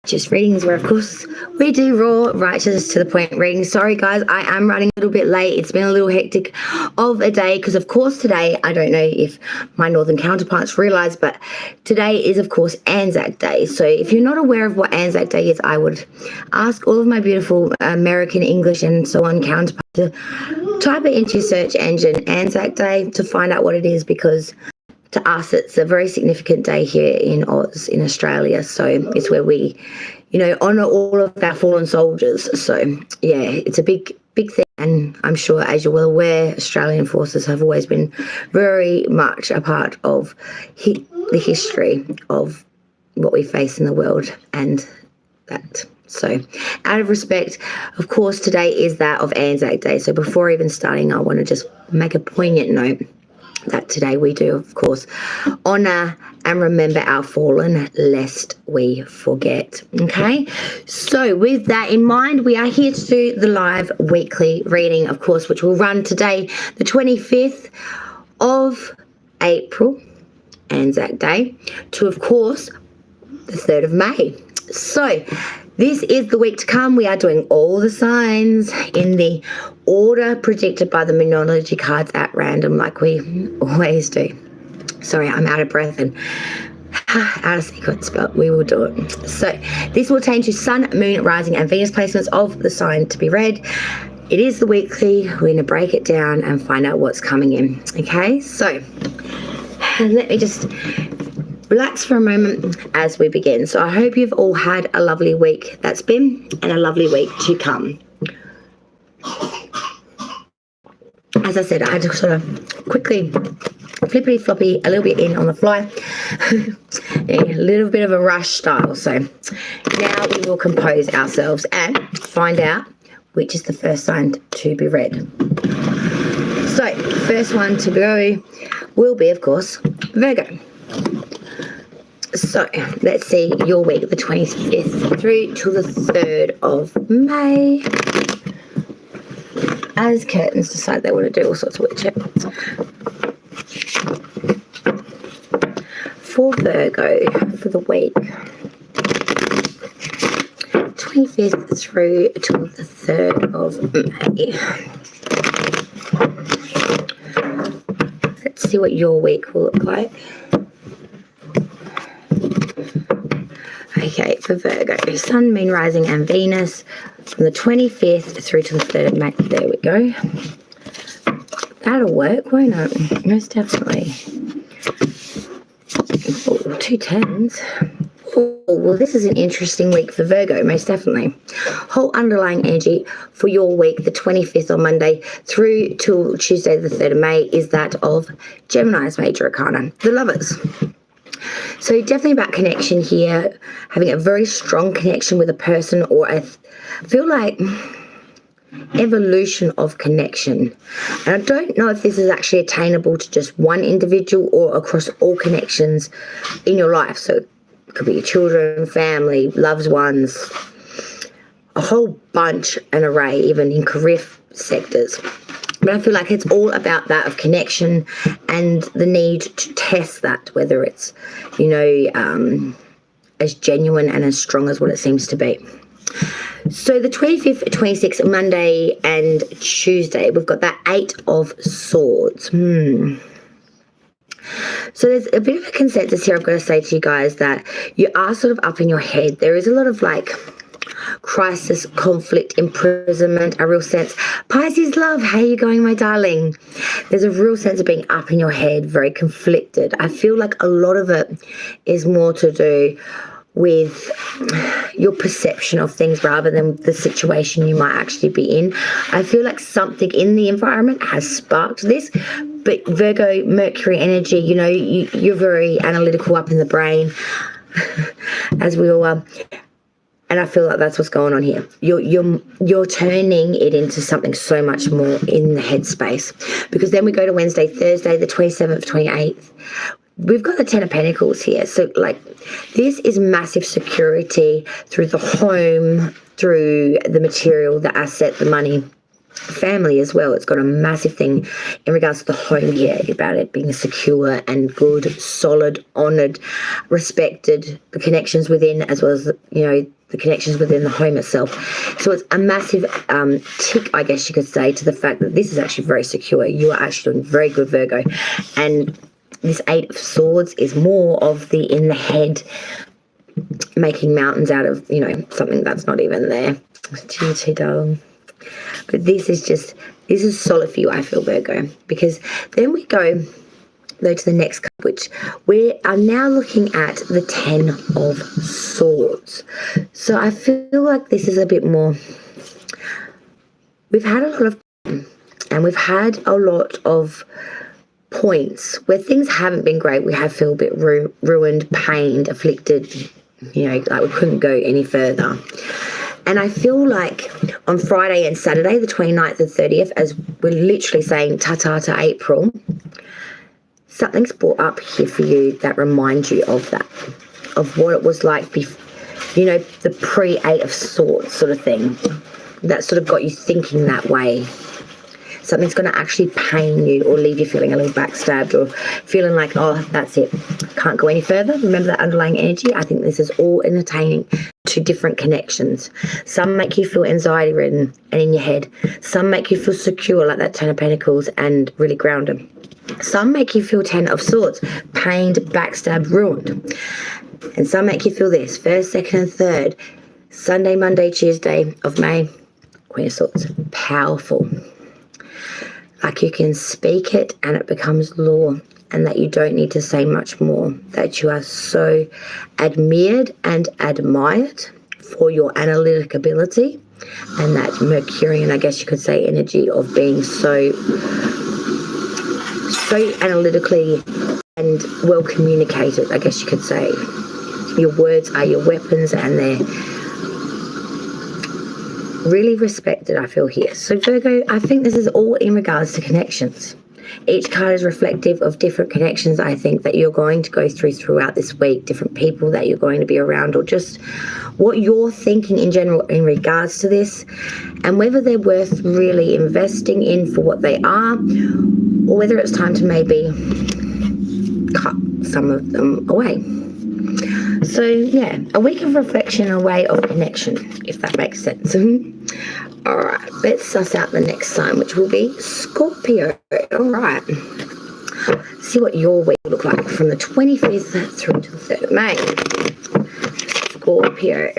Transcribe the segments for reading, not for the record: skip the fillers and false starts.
just readings where, of course, we do raw, righteous, to the point readings. Sorry, guys, I am running a little bit late. It's been a little hectic of a day because, of course, today, I don't know if my northern counterparts realize, but today is, of course, Anzac Day. So if you're not aware of what Anzac Day is, I would ask all of my beautiful American, English, and so on counterparts to type it into your search engine, Anzac Day, to find out what it is, because to us, it's a very significant day here in Oz, in Australia. So it's where we, honour all of our fallen soldiers. So, yeah, it's a big thing. And I'm sure, as you're well aware, Australian forces have always been very much a part of the history of what we face in the world and that. So out of respect, of course, today is that of Anzac Day. So before even starting, I want to just make a poignant note that today we do, of course, honour and remember our fallen, lest we forget. Okay, so with that in mind, we are here to do the live weekly reading, of course, which will run today, the 25th of April, Anzac Day, to, of course, the 3rd of May. So this is the week to come. We are doing all the signs in the order predicted by the Numerology cards at random, like we always do. Sorry, I'm out of breath and out of sequence, but we will do it. So this will change to Sun, Moon, Rising, and Venus placements of the sign to be read. It is the weekly. We're going to break it down and find out what's coming in. Okay, so let me just relax for a moment as we begin. So I hope you've all had a lovely week that's been and a lovely week to come. As I said, I had to sort of quickly flippity floppy a little bit in on the fly. A little bit of a rush style. So now we will compose ourselves and find out which is the first sign to be read. So first one to go will be, of course, Virgo. So let's see your week, the 25th through to the 3rd of May. As curtains decide they want to do all sorts of weird shit. For Virgo, for the week, 25th through to the 3rd of May. Let's see what your week will look like. Okay, for Virgo, Sun, Moon, Rising, and Venus from the 25th through to the 3rd of May. There we go. That'll work, won't it? Most definitely. Oh, 2 10s. Oh, well, this is an interesting week for Virgo, most definitely. Whole underlying energy for your week, the 25th on Monday through to Tuesday, the 3rd of May, is that of Gemini's major arcana, the Lovers. So definitely about connection here, having a very strong connection with a person, or I feel like evolution of connection. And I don't know if this is actually attainable to just one individual or across all connections in your life. So it could be your children, family, loved ones, a whole bunch, an array, even in career sectors. But I feel like it's all about that of connection and the need to test that, whether it's, as genuine and as strong as what it seems to be. So the 25th, 26th, Monday and Tuesday, we've got that 8 of Swords. So there's a bit of a consensus here I've got to say to you guys, that you are sort of up in your head. There is a lot of crisis, conflict, imprisonment, a real sense. Pisces love, how are you going, my darling? There's a real sense of being up in your head, very conflicted. I feel like a lot of it is more to do with your perception of things rather than the situation you might actually be in. I feel like something in the environment has sparked this. But Virgo, Mercury energy, you're very analytical, up in the brain, as we all are. And I feel like that's what's going on here. You're turning it into something so much more in the headspace. Because then we go to Wednesday, Thursday, the 27th, 28th. We've got the 10 of Pentacles here. So, this is massive security through the home, through the material, the asset, the money. family as well. It's got a massive thing in regards to the home here, about it being secure and good, solid, honored, respected, the connections within, as well as, the connections within the home itself. So it's a massive tick, I guess you could say, to the fact that this is actually very secure. You are actually doing very good, Virgo. And this Eight of Swords is more of the in the head, making mountains out of, something that's not even there. GT, darling. But this is solid for you, I feel, Virgo. Because then we go to the next card, which we are now looking at the 10 of Swords. So I feel like this is a bit more, we've had a lot of, and we've had a lot of points where things haven't been great. We have felt a bit ruined, pained, afflicted, like we couldn't go any further. And I feel like on Friday and Saturday, the 29th and 30th, as we're literally saying ta-ta to April, something's brought up here for you that reminds you of that, of what it was like before, the pre-Eight of Swords sort of thing. That sort of got you thinking that way. Something's going to actually pain you or leave you feeling a little backstabbed or feeling like, oh, that's it, can't go any further. Remember that underlying energy? I think this is all entertaining to different connections. Some make you feel anxiety ridden and in your head. Some make you feel secure, like that Ten of Pentacles, and really grounded. Some make you feel 10 of Swords, pained, backstabbed, ruined. And some make you feel this, 1st, 2nd, and 3rd, Sunday, Monday, Tuesday of May, Queen of Swords, powerful. Like you can speak it and it becomes law, and that you don't need to say much more, that you are so admired and admired for your analytic ability, and that Mercurian, I guess you could say, energy of being so analytically and well communicated, I guess you could say. Your words are your weapons, and they're really respected, I feel, here. So Virgo, I think this is all in regards to connections. Each card is reflective of different connections, I think, that you're going to go throughout this week, different people that you're going to be around, or just what you're thinking in general in regards to this, and whether they're worth really investing in for what they are, or whether it's time to maybe cut some of them away. So yeah, a week of reflection, a way of connection, if that makes sense. All right, let's suss out the next sign, which will be Scorpio. All right, see what your week will look like from the 25th through to the 3rd of May. Scorpio.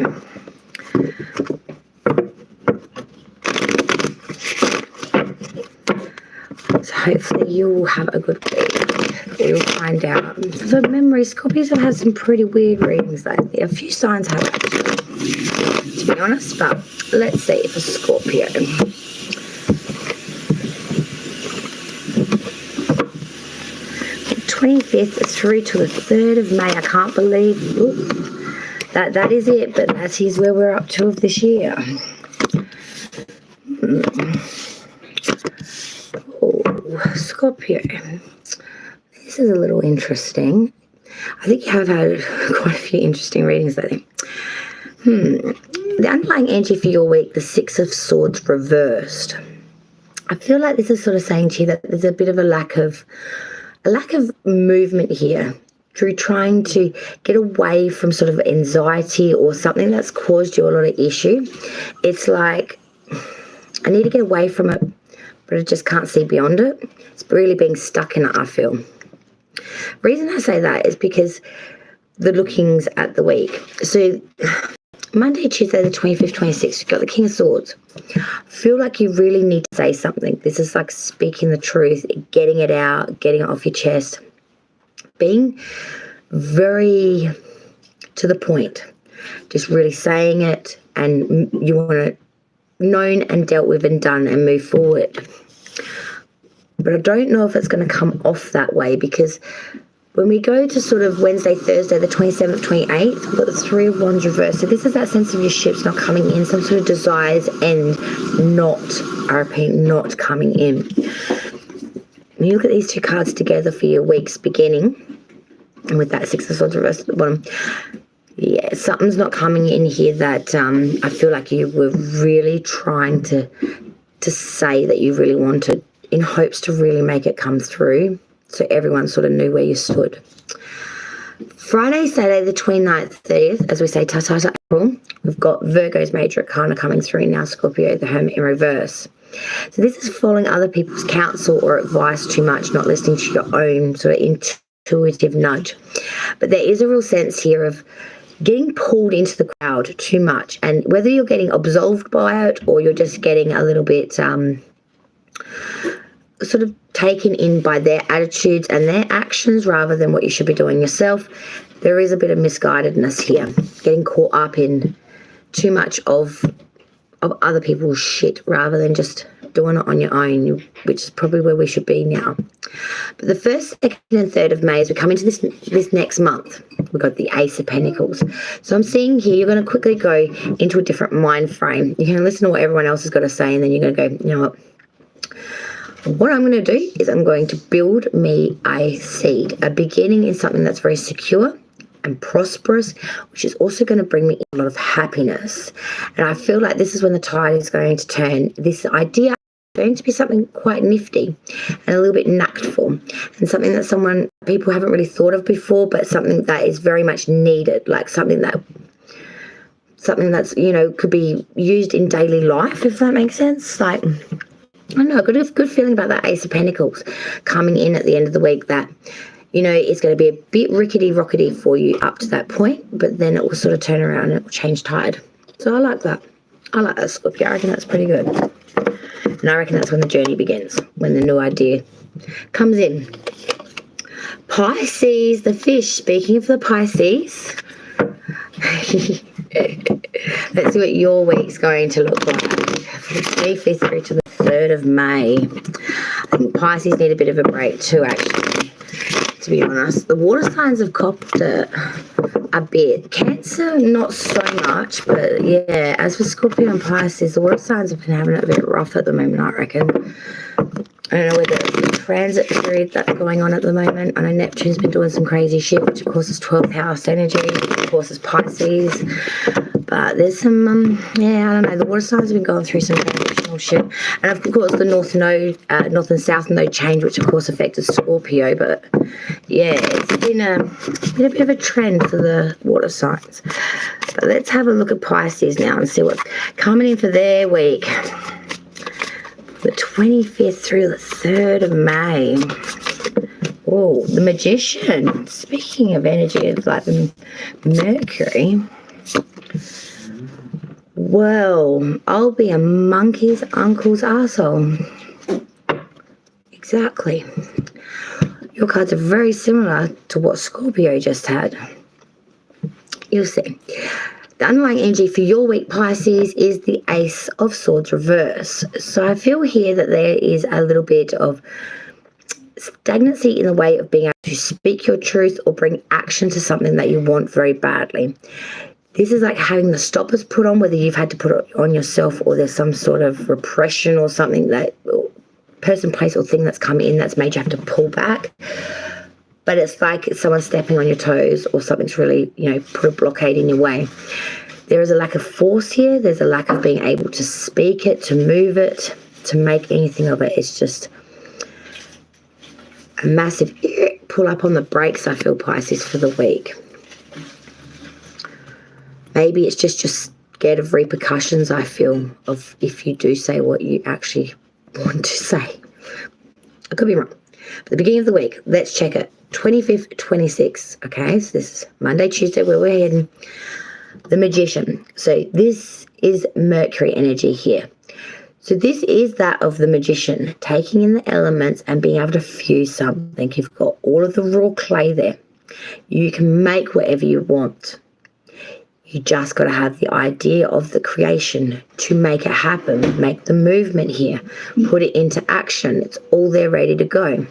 So hopefully you will have a good week. We'll find out. For memory, Scorpios have had some pretty weird readings lately. A few signs have, to be honest, but let's see for Scorpio. 25th through to the 3rd of May. I can't believe that is it, but that is where we're up to of this year. Oh, Scorpio. This is a little interesting. I think you have had quite a few interesting readings lately. The underlying energy for your week, the 6 of Swords reversed. I feel like this is sort of saying to you that there's a bit of a lack of movement here through trying to get away from sort of anxiety or something that's caused you a lot of issue. It's like, I need to get away from it, but I just can't see beyond it. It's really being stuck in it, I feel. Reason I say that is because the lookings at the week. So Monday, Tuesday, the 25th, 26th, you've got the King of Swords. I feel like you really need to say something. This is like speaking the truth, getting it out, getting it off your chest, being very to the point, just really saying it, and you want it known and dealt with and done and move forward. But I don't know if it's going to come off that way, because when we go to sort of Wednesday, Thursday, the 27th, 28th, we've got the 3 of Wands reversed. So this is that sense of your ships not coming in, some sort of desires and not, I repeat, not coming in. When you look at these two cards together for your week's beginning, and with that 6 of Swords reversed at the bottom, yeah, something's not coming in here that I feel like you were really trying to to say that you really wanted, in hopes to really make it come through, so everyone sort of knew where you stood. Friday, Saturday, the 29th, 30th, as we say, ta-ta-ta April, we've got Virgo's major arcana coming through now, Scorpio, the Hermit in reverse. So this is following other people's counsel or advice too much, not listening to your own sort of intuitive nudge. But there is a real sense here of getting pulled into the crowd too much, and whether you're getting absolved by it or you're just getting a little bit sort of taken in by their attitudes and their actions rather than what you should be doing yourself. There is a bit of misguidedness here, getting caught up in too much of other people's shit rather than just doing it on your own, which is probably where we should be now. But the 1st, 2nd and 3rd of May, as we come into this next month, we've got the Ace of Pentacles. So I'm seeing here you're going to quickly go into a different mind frame. You're going to listen to what everyone else has got to say, and then you're going to go, you know what I'm going to do is I'm going to build me a seed, a beginning in something that's very secure and prosperous, which is also going to bring me a lot of happiness. And I feel like this is when the tide is going to turn. This idea is going to be something quite nifty and a little bit knacked for, and something that people haven't really thought of before, but something that is very much needed, like something that's, you know, could be used in daily life, if that makes sense. Like, I don't know, good feeling about that Ace of Pentacles coming in at the end of the week, that, you know, it's going to be a bit rickety-rockety for you up to that point, but then it will sort of turn around and it will change tide. So I like that. I like that, Scorpio. I reckon that's pretty good. And I reckon that's when the journey begins, when the new idea comes in. Pisces, the fish. Speaking of the Pisces, let's see what your week's going to look like. From the 25th through to the 3rd of May. I think Pisces need a bit of a break too, actually, to be honest. The water signs have copped it a bit. Cancer, not so much, but yeah, as for Scorpio and Pisces, the water signs have been having it a bit rough at the moment, I reckon. I don't know whether it's the transit period that's going on at the moment. I know Neptune's been doing some crazy shit, which of course is 12th house energy, of course is Pisces. But there's some, yeah, I don't know, the water signs have been going through some transitional shit. And of course the north and south node change, which of course affected Scorpio. But yeah, it's been a bit of a trend for the water signs. But let's have a look at Pisces now and see what's coming in for their week. The 25th through the 3rd of May. Oh, the Magician. Speaking of energy, it's like the Mercury. Well, I'll be a monkey's uncle's arsehole. Exactly. Your cards are very similar to what Scorpio just had. You'll see. The underlying energy for your week, Pisces, is the Ace of Swords reverse. So I feel here that there is a little bit of stagnancy in the way of being able to speak your truth or bring action to something that you want very badly. This is like having the stoppers put on, whether you've had to put it on yourself or there's some sort of repression or something, that person, place or thing that's come in that's made you have to pull back. But it's like someone's stepping on your toes or something's really, you know, put a blockade in your way. There is a lack of force here. There's a lack of being able to speak it, to move it, to make anything of it. It's just a massive pull up on the brakes, I feel, Pisces, for the week. Maybe it's just scared of repercussions, I feel, of if you do say what you actually want to say. I could be wrong. But the beginning of the week, let's check it. 25th, 26th. Okay, so this is Monday, Tuesday, where we're heading. The Magician. So this is Mercury energy here. So this is that of the Magician, taking in the elements and being able to fuse something. You've got all of the raw clay there. You can make whatever you want. You just got to have the idea of the creation to make it happen, make the movement here, put it into action. It's all there ready to go.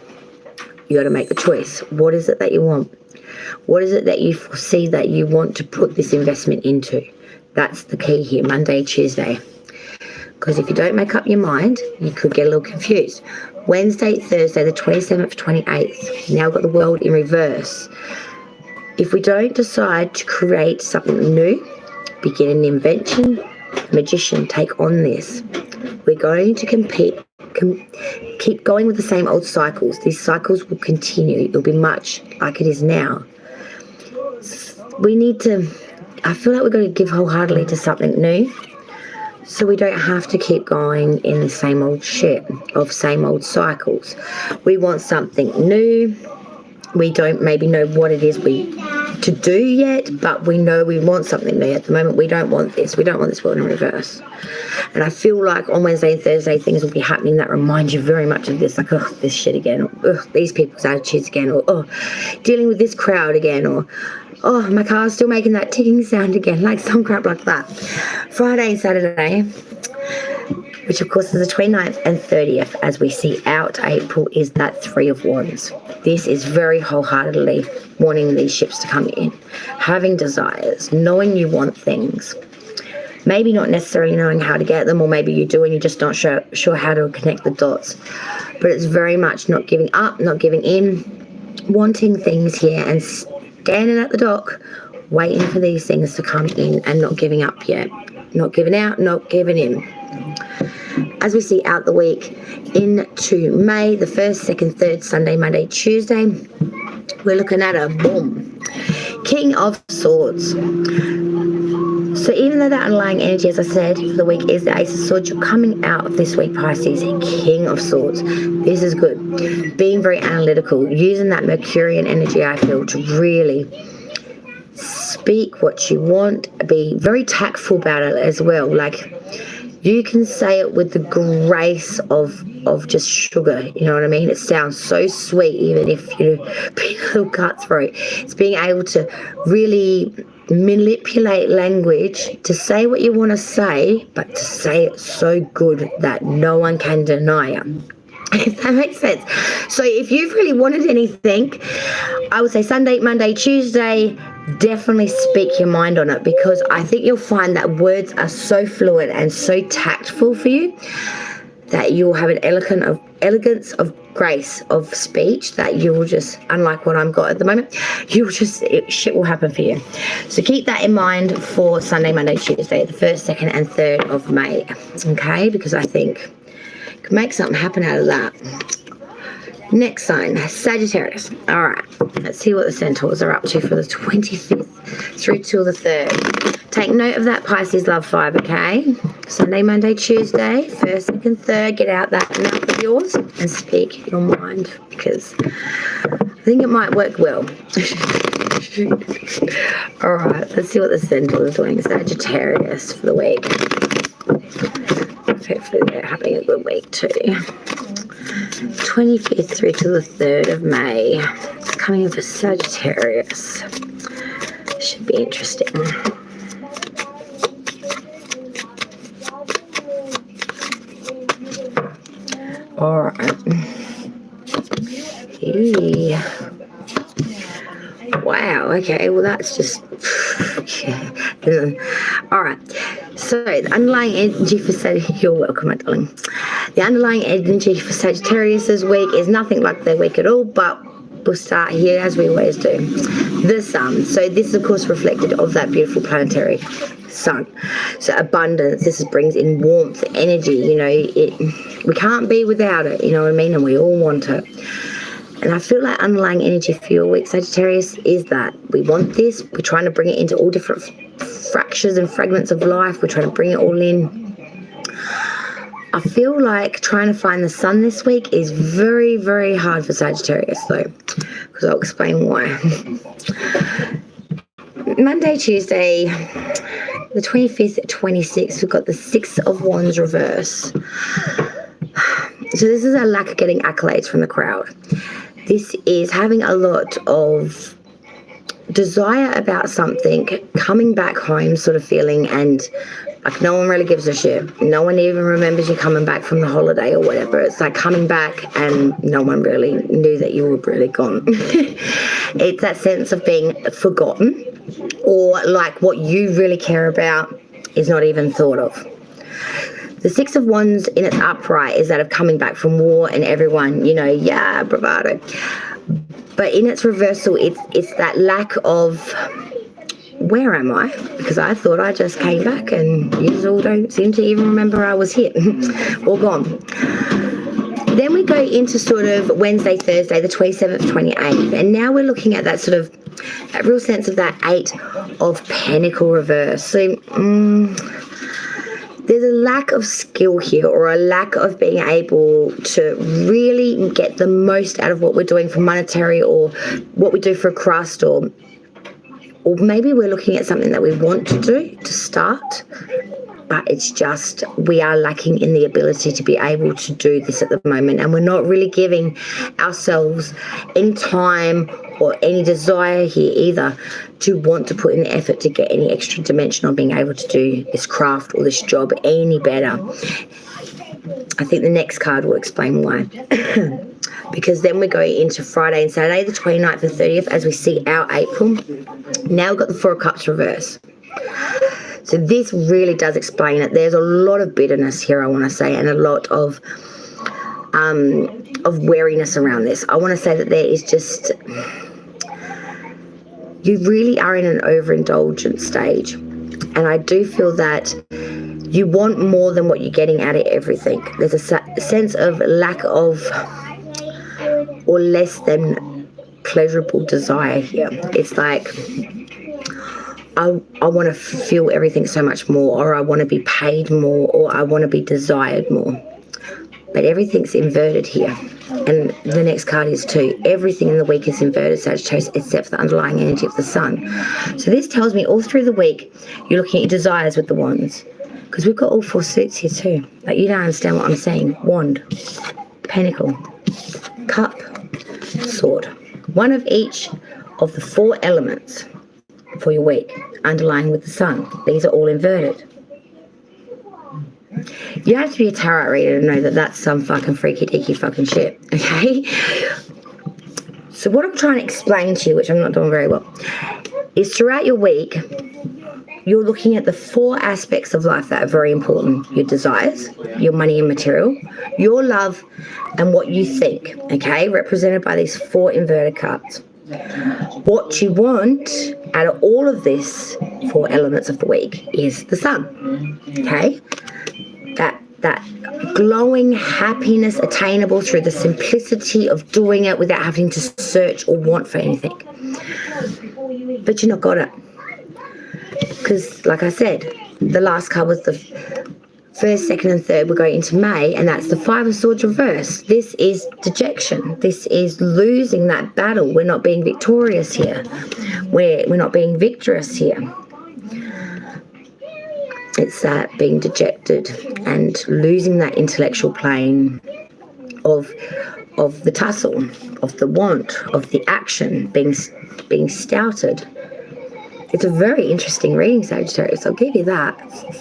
You got to make the choice. What is it that you want? What is it that you foresee that you want to put this investment into? That's the key here, Monday, Tuesday. Because if you don't make up your mind, you could get a little confused. Wednesday, Thursday, the 27th, 28th. Now we've got the world in reverse. If we don't decide to create something new, begin an invention, Magician, take on this. We're going to keep going with the same old cycles. These cycles will continue. It'll be much like it is now. We need to, I feel like we've got to give wholeheartedly to something new, so we don't have to keep going in the same old shit of same old cycles. We want something new. We don't maybe know what it is to do yet, but we know we want something new. At the moment, we don't want this. We don't want this world in reverse. And I feel like on Wednesday and Thursday, things will be happening that remind you very much of this, like, oh, this shit again, or these people's attitudes again, or oh, dealing with this crowd again, or oh, my car's still making that ticking sound again, like some crap like that. Friday and Saturday, which of course is the 29th and 30th, as we see out April, is that Three of Wands. This is very wholeheartedly wanting these ships to come in, having desires, knowing you want things, maybe not necessarily knowing how to get them, or maybe you do and you're just not sure how to connect the dots. But it's very much not giving up, not giving in, wanting things here and standing at the dock, waiting for these things to come in and not giving up yet. Not giving out, not giving in. As we see out the week into May, the 1st, 2nd, 3rd, Sunday, Monday, Tuesday, we're looking at a boom. King of Swords. So even though that underlying energy, as I said, for the week is the Ace of Swords, you're coming out of this week, Pisces, King of Swords. This is good. Being very analytical, using that Mercurian energy, I feel, to really speak what you want, be very tactful about it as well. Like, you can say it with the grace of just sugar, you know what I mean? It sounds so sweet, even if you're being a little cutthroat. It's being able to really manipulate language to say what you want to say, but to say it so good that no one can deny you. If that makes sense. So if you've really wanted anything, I would say Sunday, Monday, Tuesday, definitely speak your mind on it, because I think you'll find that words are so fluid and so tactful for you that you'll have an elegance of grace of speech that you will just, unlike what I've got at the moment, shit will happen for you. So keep that in mind for Sunday, Monday, Tuesday, the 1st, 2nd and 3rd of May, okay? Because I think you can make something happen out of that. Next sign, Sagittarius. All right, let's see what the centaurs are up to for the 25th through till the 3rd. Take note of that Pisces love vibe, okay? Sunday, Monday, Tuesday, 1st, 2nd, 3rd. Get out that mouth of yours and speak your mind, because I think it might work well. All right, let's see what the centaurs are doing. Sagittarius for the week. Hopefully they're having a good week too. 25th through to the 3rd of May. It's coming in for Sagittarius. Should be interesting. All right. Wow, okay, well that's just all right. So the underlying energy for Sagittarius, you're welcome, my darling. The underlying energy for Sagittarius this week is nothing like their week at all, but we'll start here as we always do. The sun. So this is of course reflected of that beautiful planetary sun. So abundance, this brings in warmth, energy, you know, we can't be without it, you know what I mean? And we all want it. And I feel like underlying energy for your week, Sagittarius, is that we want this. We're trying to bring it into all different fractures and fragments of life. We're trying to bring it all in. I feel like trying to find the sun this week is very, very hard for Sagittarius, though, because I'll explain why. Monday, Tuesday, the 25th, 26th, we've got the 6 of Wands reverse. So this is a lack of getting accolades from the crowd. This is having a lot of desire about something, coming back home sort of feeling, and like no one really gives a shit. No one even remembers you coming back from the holiday or whatever. It's like coming back and no one really knew that you were really gone. It's that sense of being forgotten, or like what you really care about is not even thought of. The 6 of Wands in its upright is that of coming back from war and everyone, you know, yeah, bravado. But in its reversal, it's that lack of where am I? Because I thought I just came back and you all don't seem to even remember I was here. All gone. Then we go into sort of Wednesday, Thursday, the 27th, 28th. And now we're looking at that sort of, that real sense of that 8 of Pentacle reverse. So, there's a lack of skill here, or a lack of being able to really get the most out of what we're doing for monetary, or what we do for a crust, or maybe we're looking at something that we want to do to start, but it's just we are lacking in the ability to be able to do this at the moment, and we're not really giving ourselves any time or any desire here either to want to put in the effort to get any extra dimension on being able to do this craft or this job any better. I think the next card will explain why. Because then we go into Friday and Saturday, the 29th and 30th, as we see our April. Now we've got the 4 of Cups reverse. So this really does explain it. There's a lot of bitterness here, I want to say, and a lot of wariness around this. I want to say that there is just, you really are in an overindulgent stage. And I do feel that you want more than what you're getting out of everything. There's a sense of lack of, or less than pleasurable desire here. It's like, I want to feel everything so much more, or I want to be paid more, or I want to be desired more. But everything's inverted here. And the next card is too. Everything in the week is inverted, Sagittarius, except for the underlying energy of the sun. So this tells me all through the week, you're looking at your desires with the wands. Because we've got all 4 suits here too. Like, you don't understand what I'm saying. Wand, Pentacle, Cup, Sword. One of each of the 4 elements for your week, underlying with the sun. These are all inverted. You have to be a tarot reader to know that that's some fucking freaky deaky fucking shit, okay? So what I'm trying to explain to you, which I'm not doing very well, is throughout your week, you're looking at the 4 aspects of life that are very important. Your desires, your money and material, your love, and what you think, okay? Represented by these 4 inverted cards. What you want out of all of this 4 elements of the week is the sun, okay? That glowing happiness attainable through the simplicity of doing it without having to search or want for anything. But you not got it. Because, like I said, the last card was the 1st, 2nd, and 3rd. We're going into May, and that's the 5 of Swords reverse. This is dejection. This is losing that battle. We're not being victorious here. We're not being victorious here. It's that being dejected and losing that intellectual plane of the tussle, of the want, of the action, being stouted. It's a very interesting reading, Sagittarius. I'll give you that.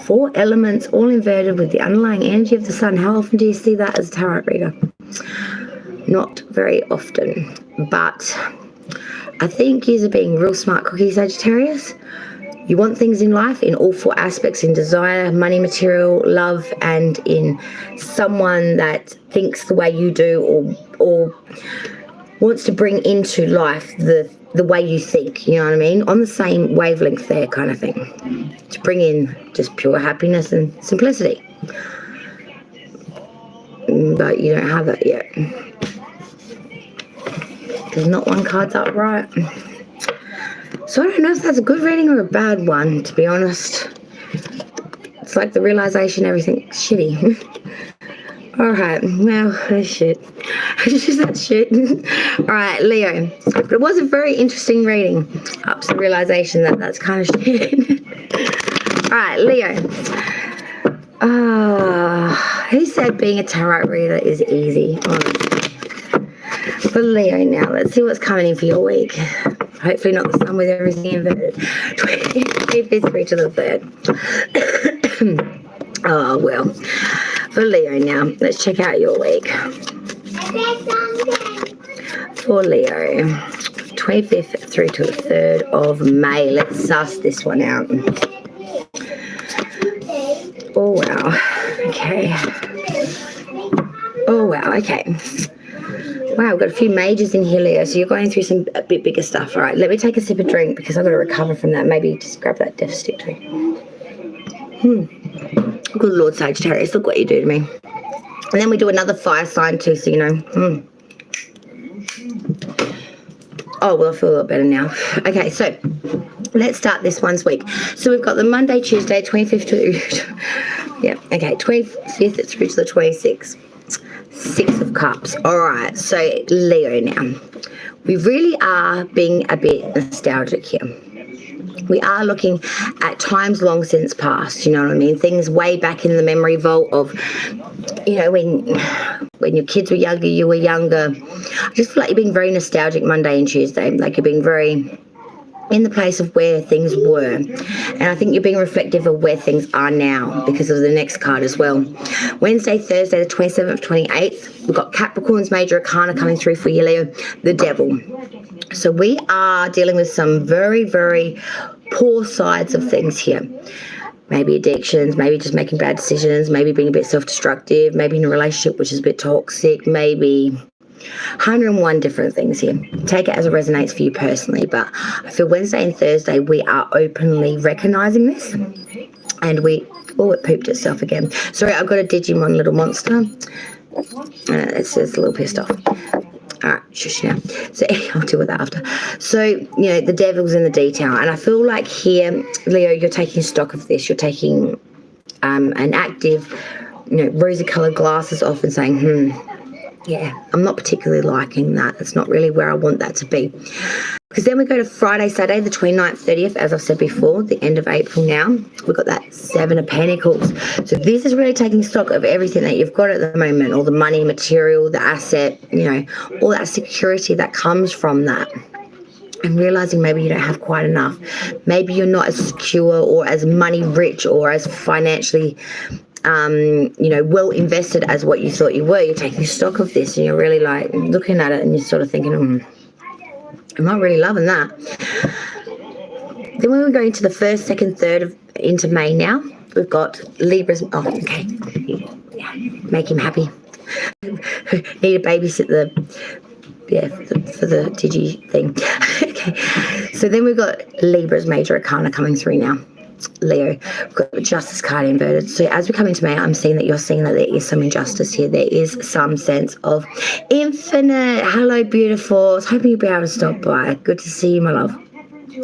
4 elements, all inverted with the underlying energy of the sun. How often do you see that as a tarot reader? Not very often. But I think you're being real smart cookie, Sagittarius. You want things in life in all 4 aspects, in desire, money, material, love, and in someone that thinks the way you do, or wants to bring into life the way you think, you know what I mean? On the same wavelength there, kind of thing. To bring in just pure happiness and simplicity. But you don't have that yet. There's not one card's upright. So I don't know if that's a good reading or a bad one, to be honest. It's like the realization everything's shitty. Alright, well, that's shit. That's shit. Alright, Leo. But it was a very interesting reading, up to the realization that that's kind of shit. Alright, Leo. Who said being a tarot reader is easy? For Leo now, let's see what's coming in for your week. Hopefully not the sun with everything inverted. 25th through to the 3rd. Oh, well. For Leo now, let's check out your week. For Leo, 25th through to the 3rd of May. Let's suss this one out. Oh, wow. Okay. Oh, wow. Okay. Wow, we've got a few majors in here, Leo. So you're going through a bit bigger stuff. All right, let me take a sip of drink because I've got to recover from that. Maybe just grab that death stick too. Good Lord, Sagittarius, look what you do to me. And then we do another fire sign too, so you know. Oh, well, I feel a lot better now. Okay, so let's start this one's week. So we've got the Monday, Tuesday, 25th to, yeah, okay, 25th through to the 26th. Six of Cups. All right, so Leo now. We really are being a bit nostalgic here. We are looking at times long since past, you know what I mean? Things way back in the memory vault of, you know, when your kids were younger, you were younger. I just feel like you're being very nostalgic Monday and Tuesday. Like you're being very in the place of where things were. And I think you're being reflective of where things are now because of the next card as well. Wednesday, Thursday, the 27th, 28th, we've got Capricorn's major arcana coming through for you, Leo, the Devil. So we are dealing with some very, very poor sides of things here. Maybe addictions, maybe just making bad decisions, maybe being a bit self-destructive, maybe in a relationship which is a bit toxic, maybe 101 different things here. Take it as it resonates for you personally, but I feel Wednesday and Thursday we are openly recognizing this, and oh, it pooped itself again. Sorry, I've got a Digimon little monster. It says a little pissed off. All right, shush now. So I'll deal with that after. So, you know, the devil's in the detail. And I feel like here, Leo, you're taking stock of this. You're taking an active, you know, rosy-coloured glasses off and saying, yeah, I'm not particularly liking that. It's not really where I want that to be. Because then we go to Friday, Saturday, the 29th, 30th, as I've said before, the end of April now. We've got that Seven of Pentacles. So this is really taking stock of everything that you've got at the moment, all the money, material, the asset, you know, all that security that comes from that. And realizing maybe you don't have quite enough. Maybe you're not as secure or as money rich or as financially you know, well invested as what you thought you were. You're taking stock of this and you're really like looking at it and you're sort of thinking, I'm not really loving that. Then when we go into the 1st, 2nd, 3rd into May now, we've got Libra's, oh, okay, yeah, make him happy. Need to babysit for the Digi thing. Okay, so then we've got Libra's major arcana coming through now. Leo, we've got the Justice card inverted. So as we come into May, I'm seeing that you're seeing that there is some injustice here. There is some sense of infinite. Hello, beautiful. I was hoping you'd be able to stop by. Good to see you, my love.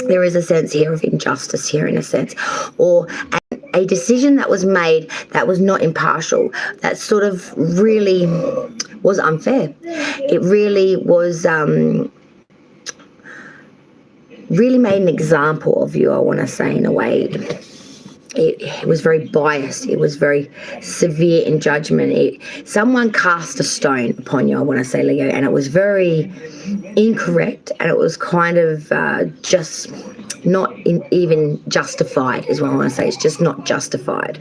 There is a sense here of injustice here, in a sense, or a decision that was made that was not impartial, that sort of really was unfair. It really was really made an example of you, I want to say, in a way. It was very biased. It was very severe in judgment. Someone cast a stone upon you, I want to say, Leo, and it was very incorrect, and it was kind of just not even justified is what I want to say. It's just not justified.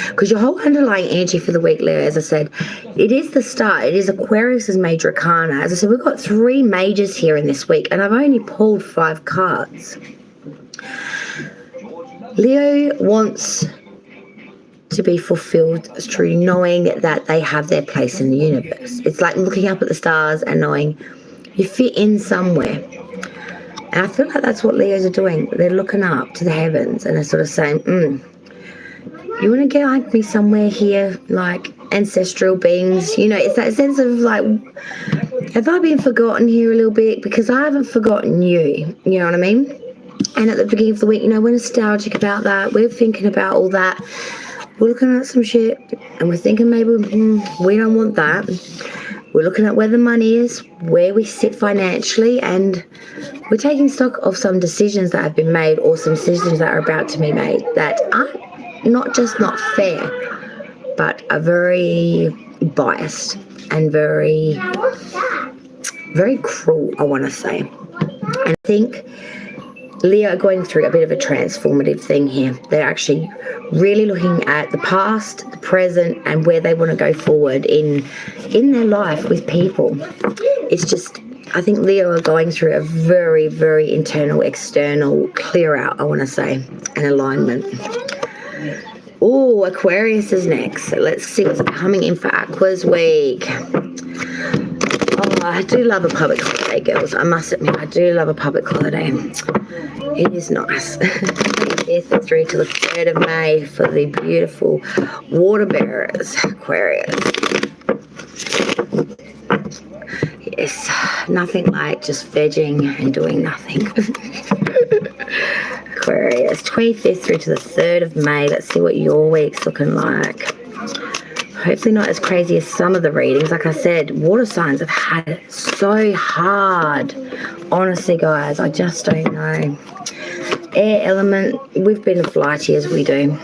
Because your whole underlying energy for the week, Leo, as I said, it is the start. It is Aquarius's major arcana. As I said, we've got 3 majors here in this week, and I've only pulled 5 cards. Leo wants to be fulfilled through knowing that they have their place in the universe. It's like looking up at the stars and knowing you fit in somewhere. And I feel like that's what Leos are doing. They're looking up to the heavens and they're sort of saying, you want to guide me somewhere here, like ancestral beings? You know, it's that sense of like, have I been forgotten here a little bit? Because I haven't forgotten you. You know what I mean? And at the beginning of the week, you know, we're nostalgic about that. We're thinking about all that. We're looking at some shit and we're thinking maybe we don't want that. We're looking at where the money is, where we sit financially, and we're taking stock of some decisions that have been made or some decisions that are about to be made that aren't not just not fair, but are very biased and very, very cruel, I want to say. And I think Leo are going through a bit of a transformative thing here. They're actually really looking at the past, the present, and where they want to go forward in their life with people. It's just, I think Leo are going through a very, very internal, external clear out, I want to say, an alignment. Oh, Aquarius is next. So let's see what's coming in for Aqua's week. Oh, I do love a public holiday, girls. I must admit, I do love a public holiday. It is nice. 5th through to the 3rd of May for the beautiful water bearers, Aquarius. Yes, nothing like just vegging and doing nothing. Aquarius, 25th through to the 3rd of May. Let's see what your week's looking like. Hopefully not as crazy as some of the readings. Like I said, water signs have had it so hard. Honestly, guys, I just don't know. Air element, we've been flighty as we do.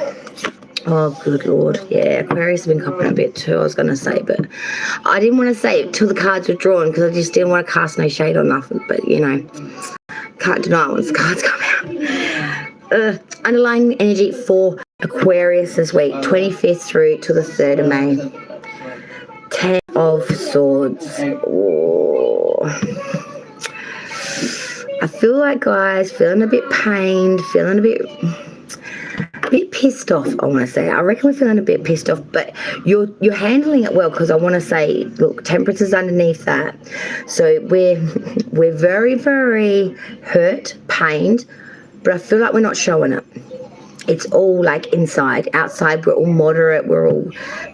Oh, good Lord. Yeah, Aquarius has been copping a bit too, I was going to say. But I didn't want to say it till the cards were drawn because I just didn't want to cast no shade on nothing. But, you know, can't deny once the cards come out. Underlying energy for Aquarius this week, 25th through to the 3rd of May. 10 of Swords. Oh. I feel like, guys, feeling a bit pained, feeling a bit pissed off, I want to say. I reckon we're feeling a bit pissed off, but you're handling it well, because I want to say, look, Temperance is underneath that. So we're very, very hurt, pained, but I feel like we're not showing it. It's all like inside. Outside, we're all moderate, we're all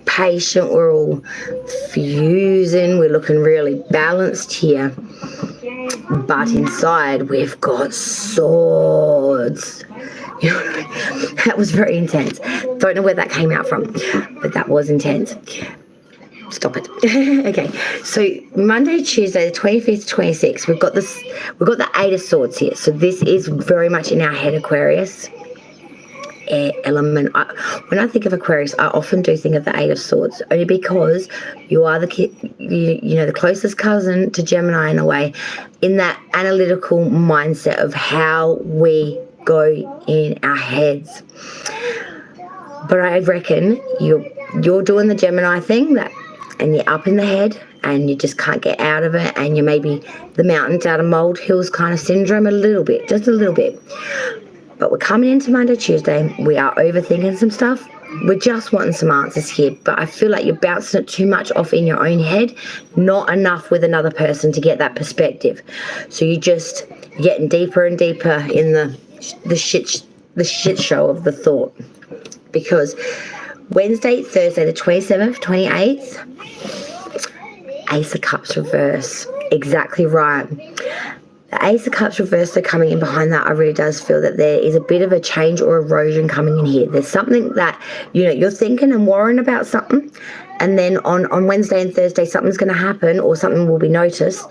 patient, we're all fusing, we're looking really balanced here. But inside, we've got swords. You know what I mean? That was very intense. Don't know where that came out from, but that was intense. Stop it. Okay, so Monday, Tuesday, the 25th to 26th, we've got the 8 of Swords here. So this is very much in our head, Aquarius. Air element. When I think of Aquarius, I often do think of the 8 of Swords, only because you are the closest cousin to Gemini in a way, in that analytical mindset of how we go in our heads. But I reckon you're doing the Gemini thing, and you're up in the head and you just can't get out of it, and you maybe the mountains out of molehills kind of syndrome a little bit, just a little bit. But we're coming into Monday, Tuesday. We are overthinking some stuff. We're just wanting some answers here. But I feel like you're bouncing it too much off in your own head, not enough with another person to get that perspective. So you're just getting deeper and deeper in the shit show of the thought. Because Wednesday, Thursday, the 27th, 28th, Ace of Cups reverse. Exactly right. The Ace of Cups reversed, so coming in behind that, I really does feel that there is a bit of a change or erosion coming in here. There's something that, you're thinking and worrying about something, and then on Wednesday and Thursday, something's going to happen or something will be noticed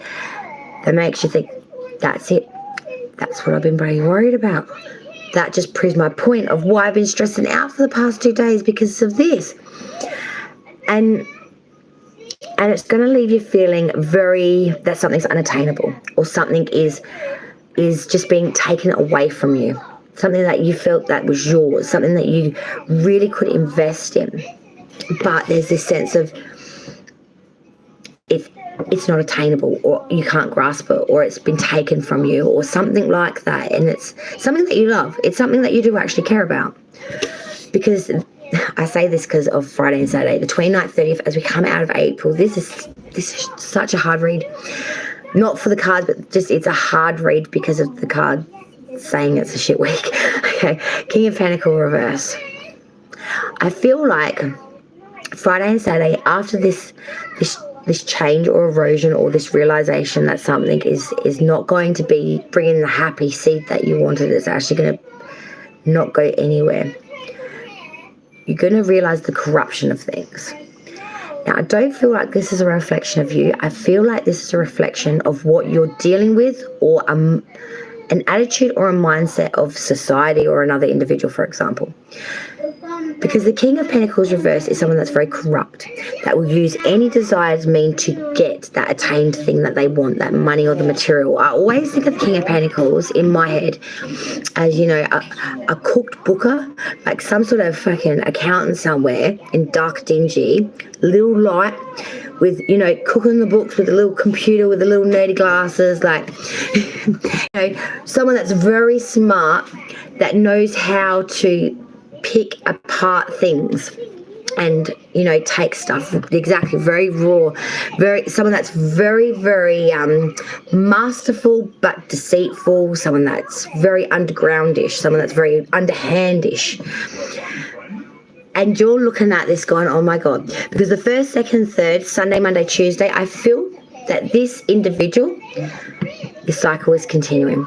that makes you think, that's it. That's what I've been very worried about. That just proves my point of why I've been stressing out for the past 2 days, because of this. And it's going to leave you feeling that something's unattainable, or something is just being taken away from you. Something that you felt that was yours, something that you really could invest in. But there's this sense of it's not attainable, or you can't grasp it, or it's been taken from you, or something like that. And it's something that you love. It's something that you do actually care about. Because I say this because of Friday and Saturday, the 29th, 30th, as we come out of April, this is such a hard read. Not for the cards, but just it's a hard read because of the card saying it's a shit week. Okay, King of Pentacles reverse. I feel like Friday and Saturday, after this change or erosion, or this realization that something is not going to be bringing the happy seed that you wanted, it's actually going to not go anywhere. You're going to realize the corruption of things. Now, I don't feel like this is a reflection of you. I feel like this is a reflection of what you're dealing with, or an attitude or a mindset of society or another individual, for example. Because the King of Pentacles reverse is someone that's very corrupt, that will use any desired mean to get that attained thing that they want, that money or the material. I always think of the King of Pentacles in my head as, a cooked booker, like some sort of fucking accountant somewhere in dark, dingy, little light, with, cooking the books with a little computer with the little nerdy glasses, like, someone that's very smart, that knows how to pick apart things and, you know, take stuff exactly very raw, someone that's very masterful but deceitful, someone that's very undergroundish, someone that's very underhandish. And you're looking at this going, oh my God, because the first, second, third, Sunday, Monday, Tuesday, I feel that this individual, the cycle is continuing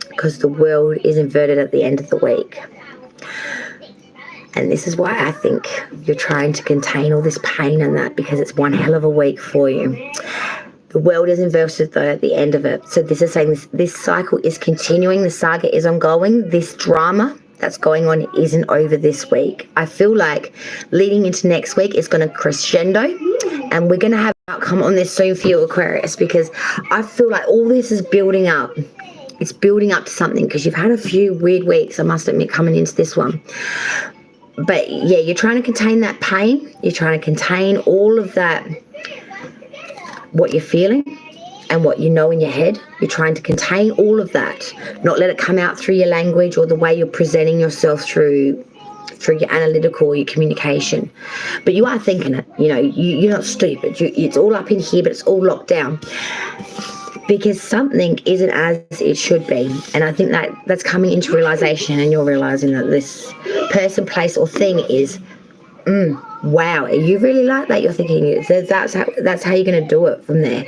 because the world is inverted at the end of the week. And this is why I think you're trying to contain all this pain and that, because it's one hell of a week for you. The world is inverted though at the end of it. So this is saying this cycle is continuing. The saga is ongoing. This drama that's going on isn't over this week. I feel like leading into next week, it's going to crescendo, and we're going to have an outcome on this soon for you, Aquarius, because I feel like all this is building up. It's building up to something, because you've had a few weird weeks, I must admit, coming into this one. But yeah, you're trying to contain that pain. You're trying to contain all of that, what you're feeling and what you know in your head. You're trying to contain all of that, not let it come out through your language or the way you're presenting yourself through your analytical, your communication. But you are thinking it, you know, you're not stupid. It's all up in here, but it's all locked down, because something isn't as it should be. And I think that's coming into realization, and you're realizing that this person, place or thing is, wow, are you really like that? You're thinking that's how you're going to do it from there.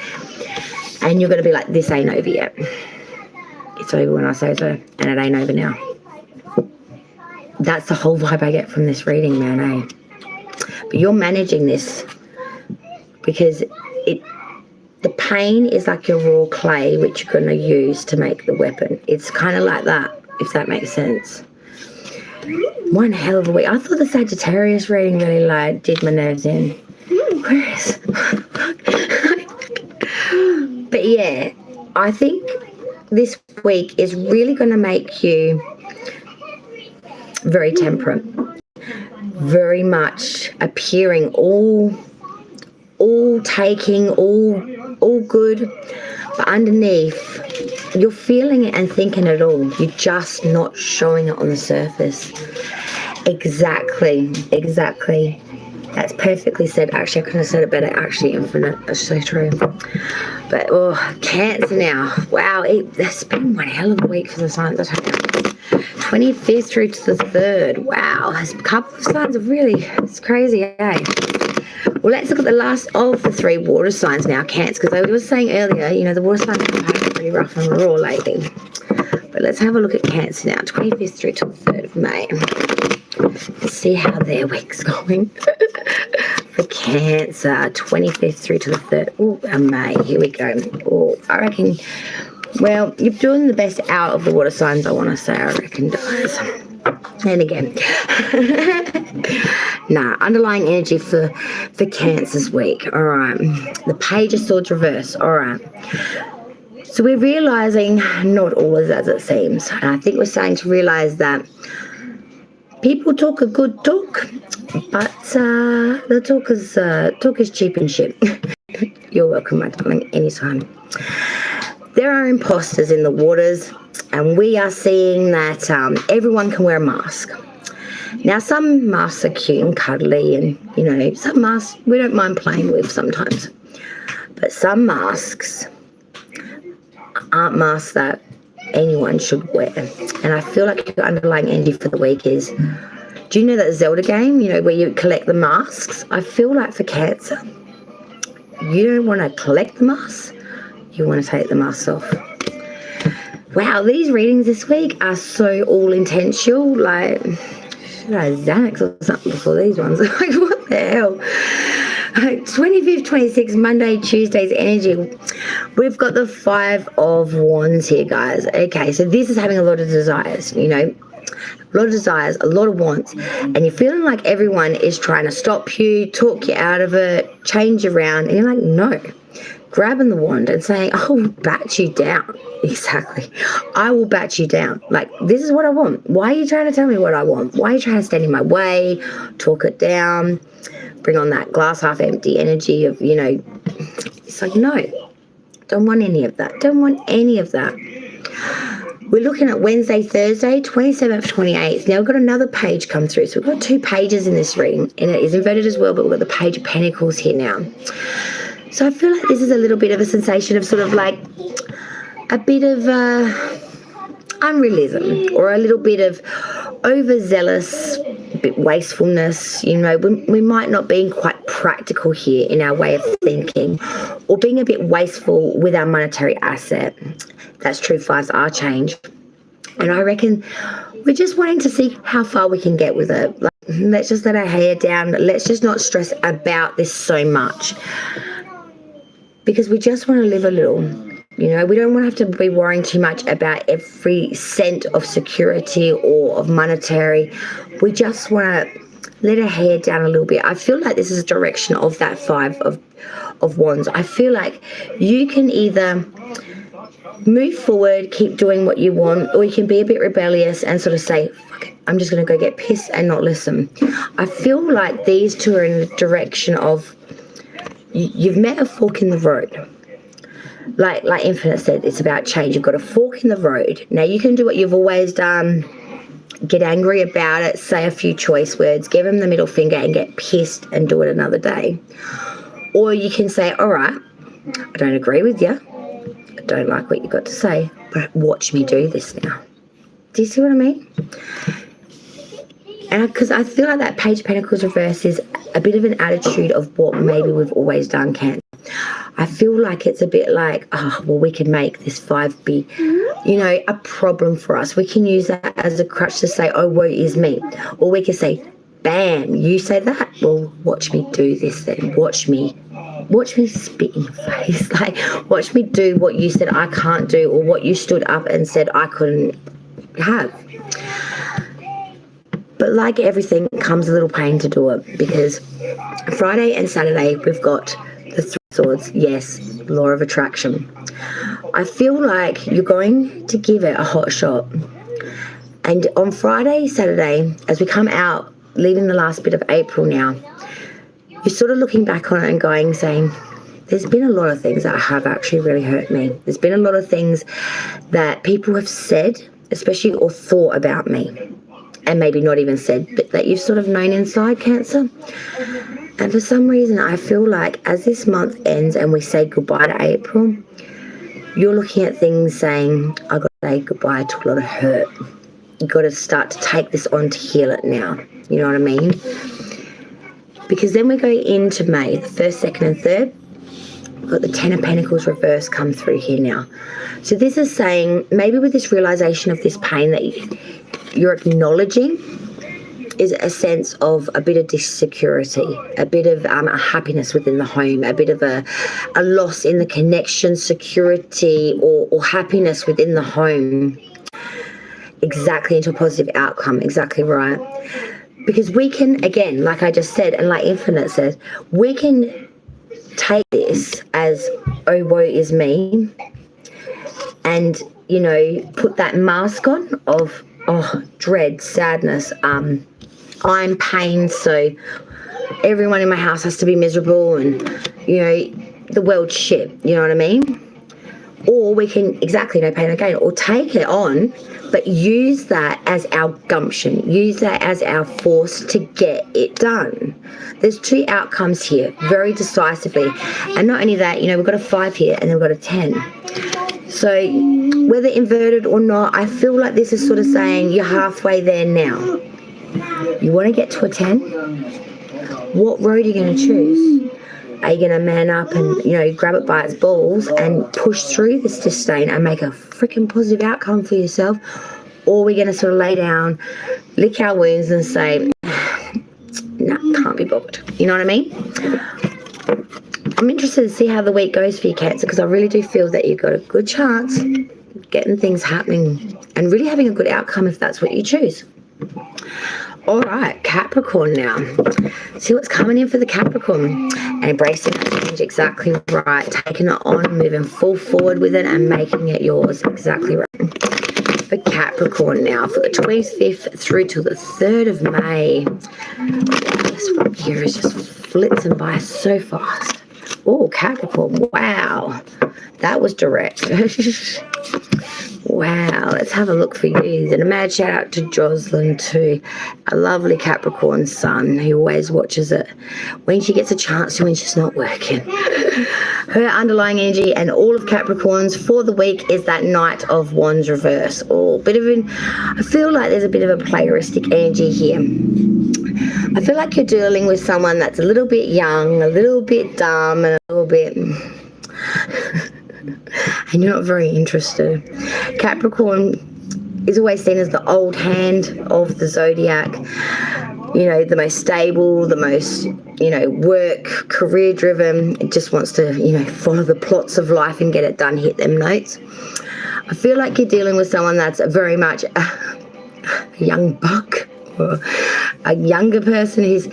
And you're going to be like, this ain't over yet. It's over when I say so, and it ain't over now. That's the whole vibe I get from this reading, man, eh? But you're managing this, because the pain is like your raw clay, which you're going to use to make the weapon. It's kind of like that, if that makes sense. One hell of a week. I thought the Sagittarius reading really did my nerves in. Aquarius. But yeah, I think this week is really going to make you very temperate, very much appearing all taking, all good, but underneath you're feeling it and thinking it all. You're just not showing it on the surface. Exactly. That's perfectly said. Actually, I couldn't have said it better. Actually, infinite. That's so true. But Cancer now. Wow, it's been one hell of a week for the signs. I tell you. 25th through to the 3rd. Wow, there's a couple of signs of really, it's crazy, eh? Well, let's look at the last of the 3 water signs now, Cancer, because I was saying earlier, you know, the water signs have been pretty rough and raw lately. But let's have a look at Cancer now, 25th through to the 3rd of May. Let's see how their week's going. For Cancer, 25th through to the 3rd of May. Here we go. Oh, I reckon, well, you're doing the best out of the water signs, I want to say, I reckon, guys. And again, underlying energy for Cancer's week. All right, the Page of Swords reverse. All right, so we're realizing not all is as it seems, and I think we're starting to realize that people talk a good talk, but the talk is cheap and shit. You're welcome, my darling, anytime. There are imposters in the waters, and we are seeing that everyone can wear a mask. Now, some masks are cute and cuddly, and, you know, some masks we don't mind playing with sometimes. But some masks aren't masks that anyone should wear. And I feel like your underlying energy for the week is, do you know that Zelda game, you know, where you collect the masks? I feel like for Cancer, you don't want to collect the masks. You want to take the masks off. Wow, these readings this week are so all intentional. Like, should I have Xanax or something before these ones? Like, what the hell? 25th, 26th, Monday, Tuesday's energy. We've got the 5 of Wands here, guys. Okay, so this is having a lot of desires, you know. A lot of desires, a lot of wants, and you're feeling like everyone is trying to stop you, talk you out of it, change you around, and you're like, no. Grabbing the wand and saying, I will bat you down. Exactly. I will bat you down. Like, this is what I want. Why are you trying to tell me what I want? Why are you trying to stand in my way, talk it down, bring on that glass half empty energy of, you know, it's like, no, don't want any of that. Don't want any of that. We're looking at Wednesday, Thursday, 27th, 28th. Now we've got another page come through. So we've got 2 pages in this reading, and it is inverted as well, but we've got the Page of Pentacles here now. So I feel like this is a little bit of a sensation of sort of like a bit of unrealism, or a little bit of overzealous, bit wastefulness. You know, we might not be quite practical here in our way of thinking, or being a bit wasteful with our monetary asset. That's true, 5s are change. And I reckon we're just wanting to see how far we can get with it. Like, let's just let our hair down. Let's just not stress about this so much, because we just want to live a little. You know, we don't want to have to be worrying too much about every cent of security or of monetary. We just want to let our hair down a little bit. I feel like this is a direction of that 5 of Wands. I feel like you can either move forward, keep doing what you want, or you can be a bit rebellious and sort of say, fuck it, I'm just going to go get pissed and not listen. I feel like these two are in the direction of you've met a fork in the road. Like Infinite said, it's about change. You've got a fork in the road. Now you can do what you've always done, get angry about it, say a few choice words, give them the middle finger and get pissed and do it another day. Or you can say, all right, I don't agree with you. I don't like what you got to say, but watch me do this now. Do you see what I mean? And because I feel like that Page of Pentacles reverse is a bit of an attitude of what maybe we've always done, Cancer. I feel like it's a bit like, oh, well, we can make this 5 be, you know, a problem for us. We can use that as a crutch to say, oh, woe is me. Or we can say, bam, you say that. Well, watch me do this then. Watch me spit in your face. Like, watch me do what you said I can't do, or what you stood up and said I couldn't have. But like everything, comes a little pain to do it, because Friday and Saturday we've got the 3 Swords. Yes, law of attraction. I feel like you're going to give it a hot shot. And on Friday, Saturday, as we come out, leaving the last bit of April now, you're sort of looking back on it and going, saying, there's been a lot of things that have actually really hurt me. There's been a lot of things that people have said, especially, or thought about me. And maybe not even said, but that you've sort of known inside, Cancer. And for some reason, I feel like as this month ends and we say goodbye to April, you're looking at things saying, I've got to say goodbye to a lot of hurt. You've got to start to take this on to heal it now. You know what I mean? Because then we go into May, the 1st, 2nd and 3rd. We've got the 10 of Pentacles reverse come through here now. So this is saying, maybe with this realization of this pain that you're acknowledging, is a sense of a bit of insecurity, a bit of a happiness within the home, a bit of a loss in the connection, security, or happiness within the home, exactly into a positive outcome. Exactly right. Because we can, again, like I just said, and like Infinite says, we can take this as, oh, woe is me, and, you know, put that mask on of, oh, dread, sadness, I'm pain, so everyone in my house has to be miserable, and, you know, the world's shit, you know what I mean? Or we can, exactly, no pain, no gain, or take it on, but use that as our gumption, use that as our force to get it done. There's 2 outcomes here, very decisively. And not only that, you know, we've got a 5 here and then we've got a 10. So whether inverted or not, I feel like this is sort of saying you're halfway there now. You want to get to a 10? What road are you going to choose? Are you going to man up and, you know, grab it by its balls and push through this disdain and make a freaking positive outcome for yourself? Or are we going to sort of lay down, lick our wounds and say, nah, can't be bothered. You know what I mean? I'm interested to see how the week goes for you, Cancer, because I really do feel that you've got a good chance of getting things happening and really having a good outcome if that's what you choose. All right, Capricorn now. See what's coming in for the Capricorn. And embracing that change, exactly right. Taking it on, moving full forward with it and making it yours. Exactly right. For Capricorn now, for the 25th through to the 3rd of May. This one here is just flitzing by so fast. Oh, Capricorn, wow. That was direct. Wow, let's have a look for you. And a mad shout out to Jocelyn too, a lovely Capricorn sun who always watches it when she gets a chance to, when she's not working. Her underlying energy and all of Capricorn's for the week is that Knight of Wands reverse. Oh, I feel like there's a bit of a playeristic energy here. I feel like you're dealing with someone that's a little bit young, a little bit dumb, and a little bit... and you're not very interested. Capricorn is always seen as the old hand of the zodiac, you know, the most stable, the most, you know, work, career driven. It just wants to, you know, follow the plots of life and get it done, hit them notes. I feel like you're dealing with someone that's very much a young buck, or a younger person who's,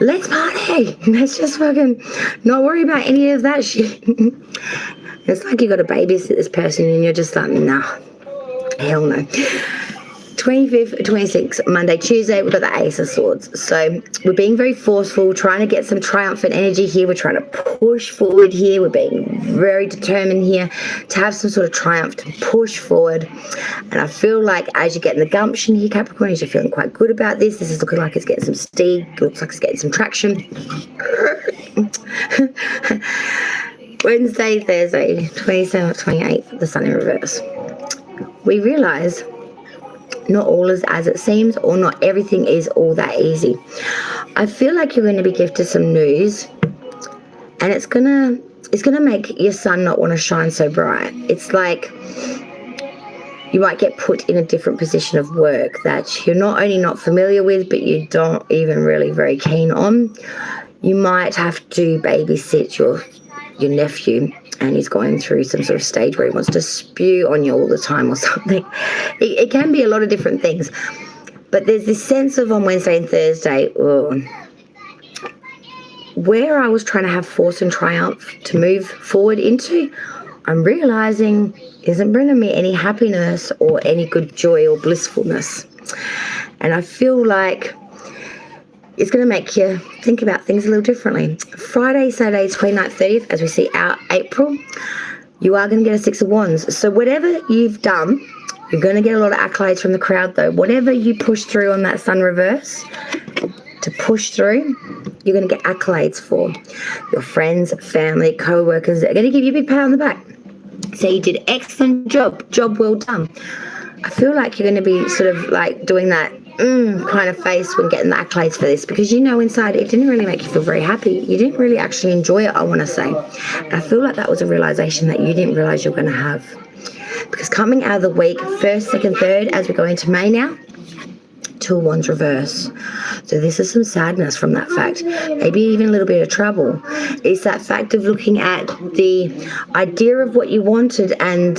let's party, let's just fucking not worry about any of that shit. It's like you got to babysit this person and you're just like, nah, hell no. 25th, 26th, Monday, Tuesday, we've got the Ace of Swords. So we're being very forceful, trying to get some triumphant energy here. We're trying to push forward here. We're being very determined here to have some sort of triumph, to push forward. And I feel like as you're getting the gumption here, Capricorn, as you're feeling quite good about this, this is looking like it's getting some steam, looks like it's getting some traction. Wednesday, Thursday, 27th, 28th, the Sun in reverse. We realise not all is as it seems, or not everything is all that easy. I feel like you're going to be gifted some news, and it's gonna make your sun not want to shine so bright. It's like you might get put in a different position of work that you're not only not familiar with, but you don't even really very keen on. You might have to babysit your nephew, and he's going through some sort of stage where he wants to spew on you all the time or something. It can be a lot of different things, but there's this sense of on Wednesday and Thursday, where I was trying to have force and triumph to move forward into, I'm realizing isn't bringing me any happiness or any good joy or blissfulness. And I feel like it's going to make you think about things a little differently. Friday, Saturday, 29th, 30th, as we see out April, you are going to get a Six of Wands. So whatever you've done, you're going to get a lot of accolades from the crowd though. Whatever you push through on that Sun reverse, to push through, you're going to get accolades for. Your friends, family, co-workers are going to give you a big pat on the back. Say you did excellent job well done. I feel like you're going to be sort of like doing that kind of face when getting the accolades for this, because you know inside it didn't really make you feel very happy. You didn't really actually enjoy it, I want to say. And I feel like that was a realization that you didn't realize you're going to have. Because coming out of the week, 1st, 2nd, 3rd, as we go into May now, Two of Wands reverse. So this is some sadness from that fact. Maybe even a little bit of trouble. It's that fact of looking at the idea of what you wanted and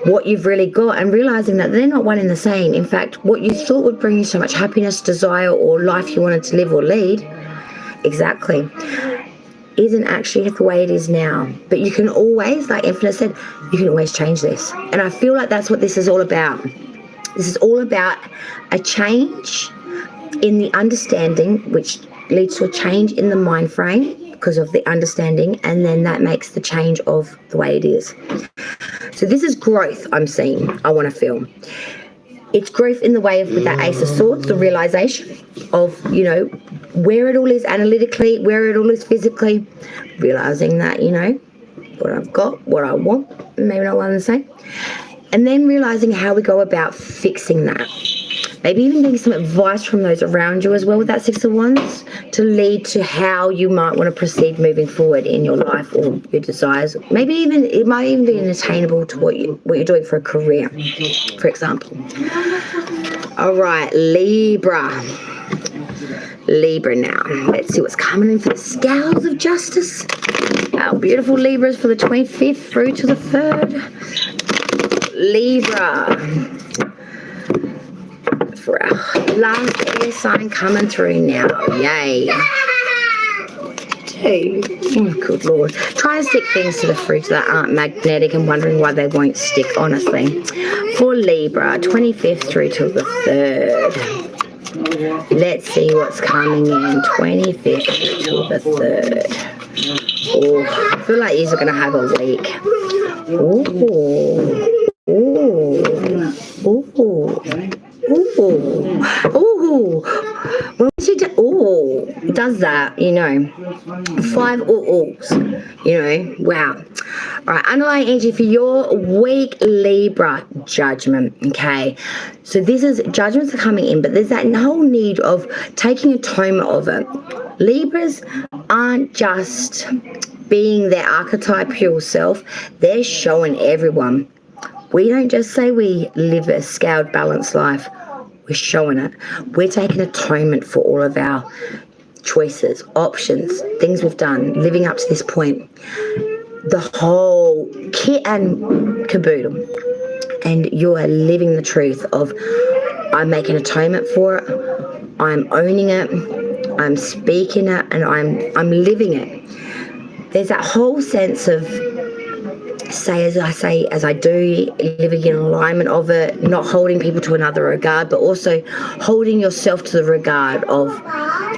what you've really got, and realizing that they're not one and the same. In fact, what you thought would bring you so much happiness, desire, or life you wanted to live or lead, exactly, isn't actually the way it is now. But you can always, like Infinite said, you can always change this. And I feel like that's what this is all about. This is all about a change in the understanding, which leads to a change in the mind frame because of the understanding, and then that makes the change of the way it is. So this is growth I'm seeing, I want to feel. It's growth in the way of, with that Ace of Swords, the realization of, you know, where it all is analytically, where it all is physically, realizing that, you know, what I've got, what I want, maybe not one and the same. And then realizing how we go about fixing that. Maybe even getting some advice from those around you as well with that Six of Wands to lead to how you might want to proceed moving forward in your life or your desires. Maybe even, it might even be attainable to what you're doing for a career, for example. All right, Libra now. Let's see what's coming in for the scales of justice. Our beautiful Libras for the 25th through to the 3rd. Libra, for our last air sign coming through now. Yay. Oh, good Lord. Try and stick things to the fruits that aren't magnetic and wondering why they won't stick, honestly. For Libra, 25th through to the 3rd. Let's see what's coming in. 25th to the 3rd. Oh, I feel like these are going to have a week. Oh. Ooh. Ooh. Ooh. Ooh. When she does that, you know. 5 alls, you know. Wow. All right, underlying energy for your week, Libra, judgment. Okay, so this is judgments are coming in, but there's that whole need of taking atonement of it. Libras aren't just being their archetypal self, they're showing everyone. We don't just say we live a scaled, balanced life. We're showing it. We're taking atonement for all of our choices, options, things we've done, living up to this point. The whole kit and caboodle. And you are living the truth of, I'm making atonement for it, I'm owning it, I'm speaking it, and I'm living it. There's that whole sense of, as I do, living in alignment of it, not holding people to another regard, but also holding yourself to the regard of,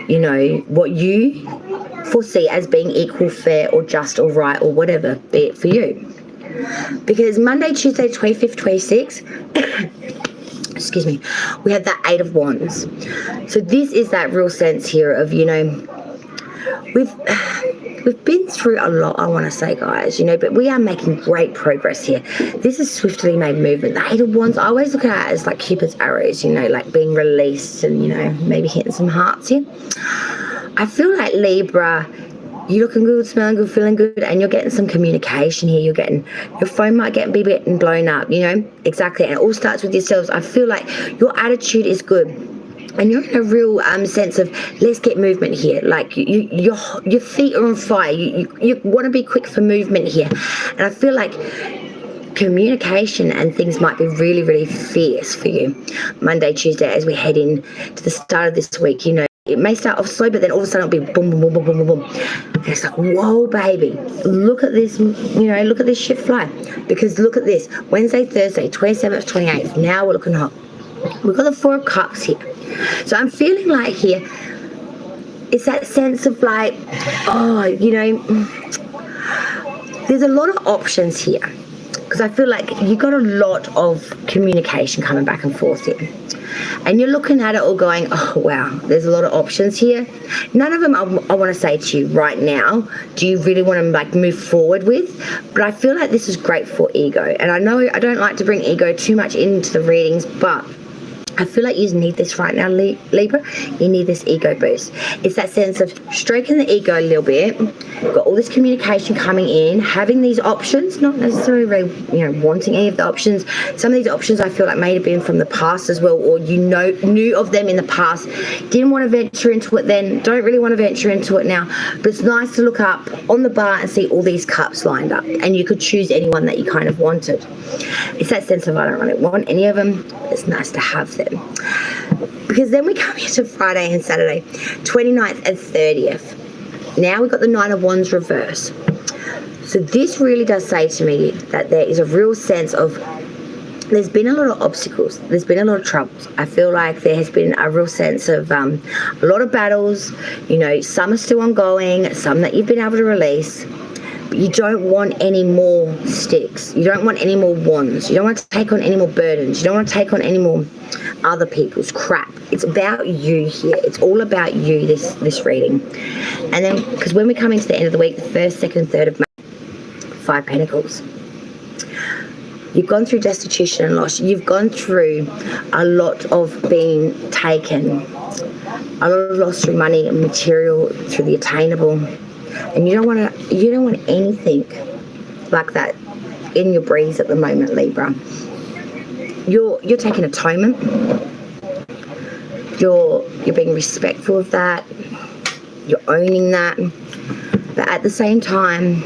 you know, what you foresee as being equal, fair, or just, or right, or whatever, be it for you. Because Monday, Tuesday, 25th, 26th, excuse me, we have that 8 of Wands. So this is that real sense here of, you know, we've been through a lot, I want to say, guys, you know, but we are making great progress here. This is swiftly made movement. The 8 of Wands, I always look at it as like Cupid's arrows, you know, like being released and, you know, maybe hitting some hearts here. I feel like Libra, you're looking good, smelling good, feeling good, and you're getting some communication here. You're getting, your phone might get getting blown up, you know, exactly. And it all starts with yourselves. I feel like your attitude is good. And you're in a real sense of, let's get movement here. Like your feet are on fire. You want to be quick for movement here. And I feel like communication and things might be really, really fierce for you. Monday, Tuesday, as we head in to the start of this week, you know, it may start off slow, but then all of a sudden it'll be boom, boom, boom, boom, boom, boom, boom. And it's like, whoa, baby, look at this, you know, look at this shit fly. Because look at this, Wednesday, Thursday, 27th, 28th, now we're looking hot. We've got the 4 of Cups here. So I'm feeling like here, it's that sense of like, oh, you know, there's a lot of options here. Because I feel like you got a lot of communication coming back and forth here. And you're looking at it all going, oh, wow, there's a lot of options here. None of them I want to say to you right now, do you really want to like move forward with? But I feel like this is great for ego. And I know I don't like to bring ego too much into the readings, but I feel like you need this right now, Libra. You need this ego boost. It's that sense of stroking the ego a little bit. You've got all this communication coming in, having these options, not necessarily really, you know, wanting any of the options. Some of these options I feel like may have been from the past as well, or you know, knew of them in the past, didn't want to venture into it then, don't really want to venture into it now. But it's nice to look up on the bar and see all these cups lined up, and you could choose anyone that you kind of wanted. It's that sense of, I don't really want any of them. It's nice to have them. Because then we come into Friday and Saturday, 29th and 30th. Now we've got the 9 of Wands reverse. So this really does say to me that there is a real sense of, there's been a lot of obstacles, there's been a lot of troubles. I feel like there has been a real sense of a lot of battles, you know, some are still ongoing, some that you've been able to release. You don't want any more sticks. You don't want any more wands. You don't want to take on any more burdens. You don't want to take on any more other people's crap. It's about you here. It's all about you, this reading. And then, because when we come into the end of the week, the 1st, 2nd, 3rd of May, 5 Pentacles. You've gone through destitution and loss. You've gone through a lot of being taken. A lot of loss through money and material, through the attainable. And you don't want anything like that in your breeze at the moment, Libra. You're taking atonement. You're being respectful of that. You're owning that. But at the same time,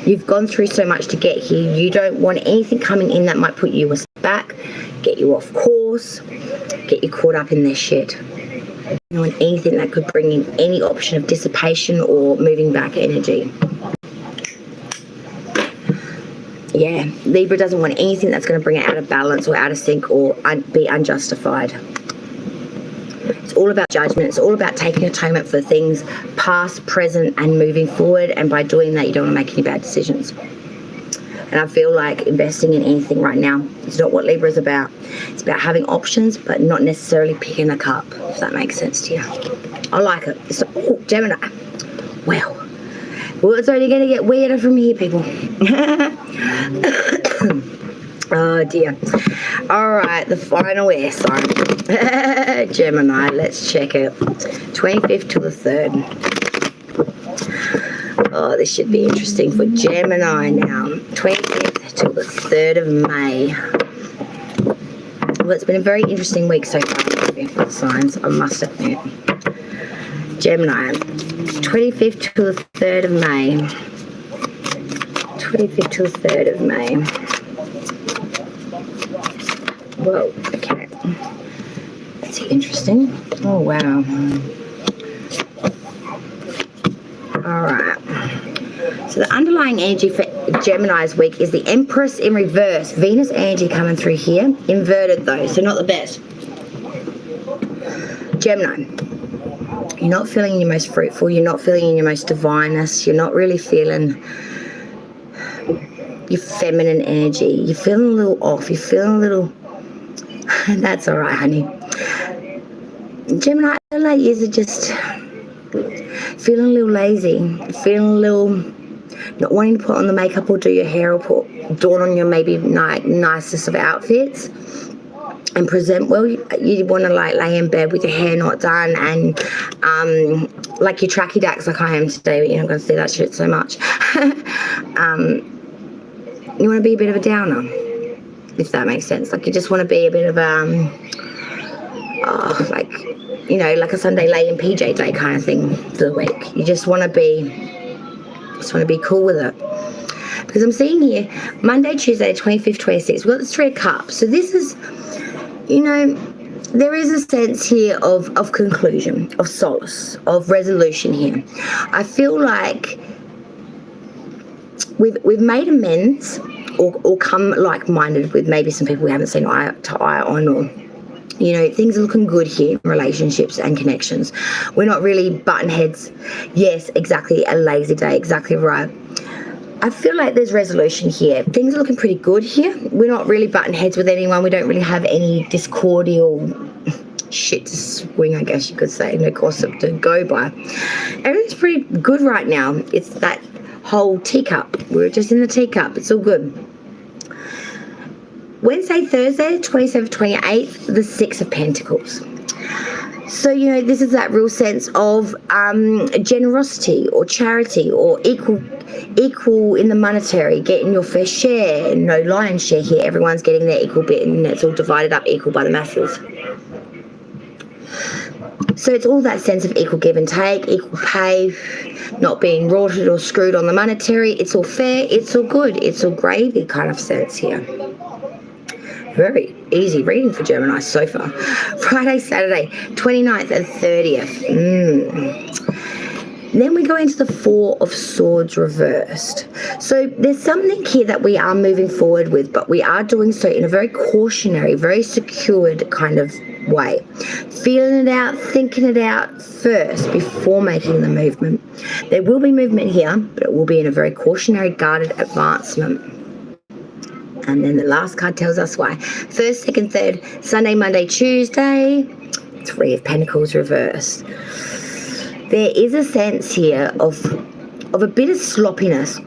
you've gone through so much to get here. You don't want anything coming in that might put you a step back, get you off course, get you caught up in this shit. You don't want anything that could bring in any option of dissipation or moving back energy. Yeah, Libra doesn't want anything that's going to bring it out of balance or out of sync or be unjustified. It's all about judgment. It's all about taking atonement for things past, present, and moving forward. And by doing that, you don't want to make any bad decisions. And I feel like investing in anything right now is not what Libra is about. It's about having options, but not necessarily picking a cup, if that makes sense to you. I like it. It's, oh, Gemini. Well, it's only going to get weirder from here, people. Oh, dear. All right, the final air sign. Gemini, let's check it. 25th to the 3rd. Oh, this should be interesting for Gemini now. 25th to the 3rd of May. Well, it's been a very interesting week so far for the signs, I must admit. Gemini, 25th to the 3rd of May. 25th to the 3rd of May. Whoa, okay. That's interesting. Oh, wow. All right. So the underlying energy for Gemini's week is the Empress in reverse. Venus energy coming through here. Inverted though, so not the best. Gemini, you're not feeling your most fruitful. You're not feeling in your most divineness. You're not really feeling your feminine energy. You're feeling a little off. You're feeling a little... That's all right, honey. Gemini, I feel like you are just feeling a little lazy. Feeling a little... not wanting to put on the makeup or do your hair or put dawn on your maybe nicest of outfits and present well. You want to like lay in bed with your hair not done and like your tracky dacks like I am today, but you're not going to see that shit so much. You want to be a bit of a downer, if that makes sense. Like you just want to be a bit of like, you know, like a Sunday lay in PJ day kind of thing for the week. You just want to be cool with it. Because I'm seeing here Monday, Tuesday, 25th, 26th, we've got the 3 of Cups. So this is, you know, there is a sense here of conclusion, of solace, of resolution here. I feel like we've made amends or come like-minded with maybe some people we haven't seen eye to eye on, or you know, things are looking good here in relationships and connections. We're not really button heads. Yes, exactly, a lazy day, exactly right. I feel like there's resolution here. Things are looking pretty good here. We're not really button heads with anyone. We don't really have any discordial shit to swing, I guess you could say, no gossip to go by. Everything's pretty good right now. It's that whole teacup. We're just in the teacup. It's all good. Wednesday, Thursday, 27th, 28th, the 6 of Pentacles. So, you know, this is that real sense of generosity or charity or equal in the monetary, getting your fair share. No lion's share here. Everyone's getting their equal bit and it's all divided up equal by the masses. So it's all that sense of equal give and take, equal pay, not being rorted or screwed on the monetary. It's all fair, it's all good, it's all gravy kind of sense here. Very easy reading for Gemini so far. Friday, Saturday, 29th and 30th. Then we go into the 4 of Swords reversed. So there's something here that we are moving forward with, but we are doing so in a very cautionary, very secured kind of way. Feeling it out, thinking it out first before making the movement. There will be movement here, but it will be in a very cautionary, guarded advancement. And then the last card tells us why. 1st, 2nd, 3rd, Sunday, Monday, Tuesday, 3 of Pentacles reversed. There is a sense here of a bit of sloppiness.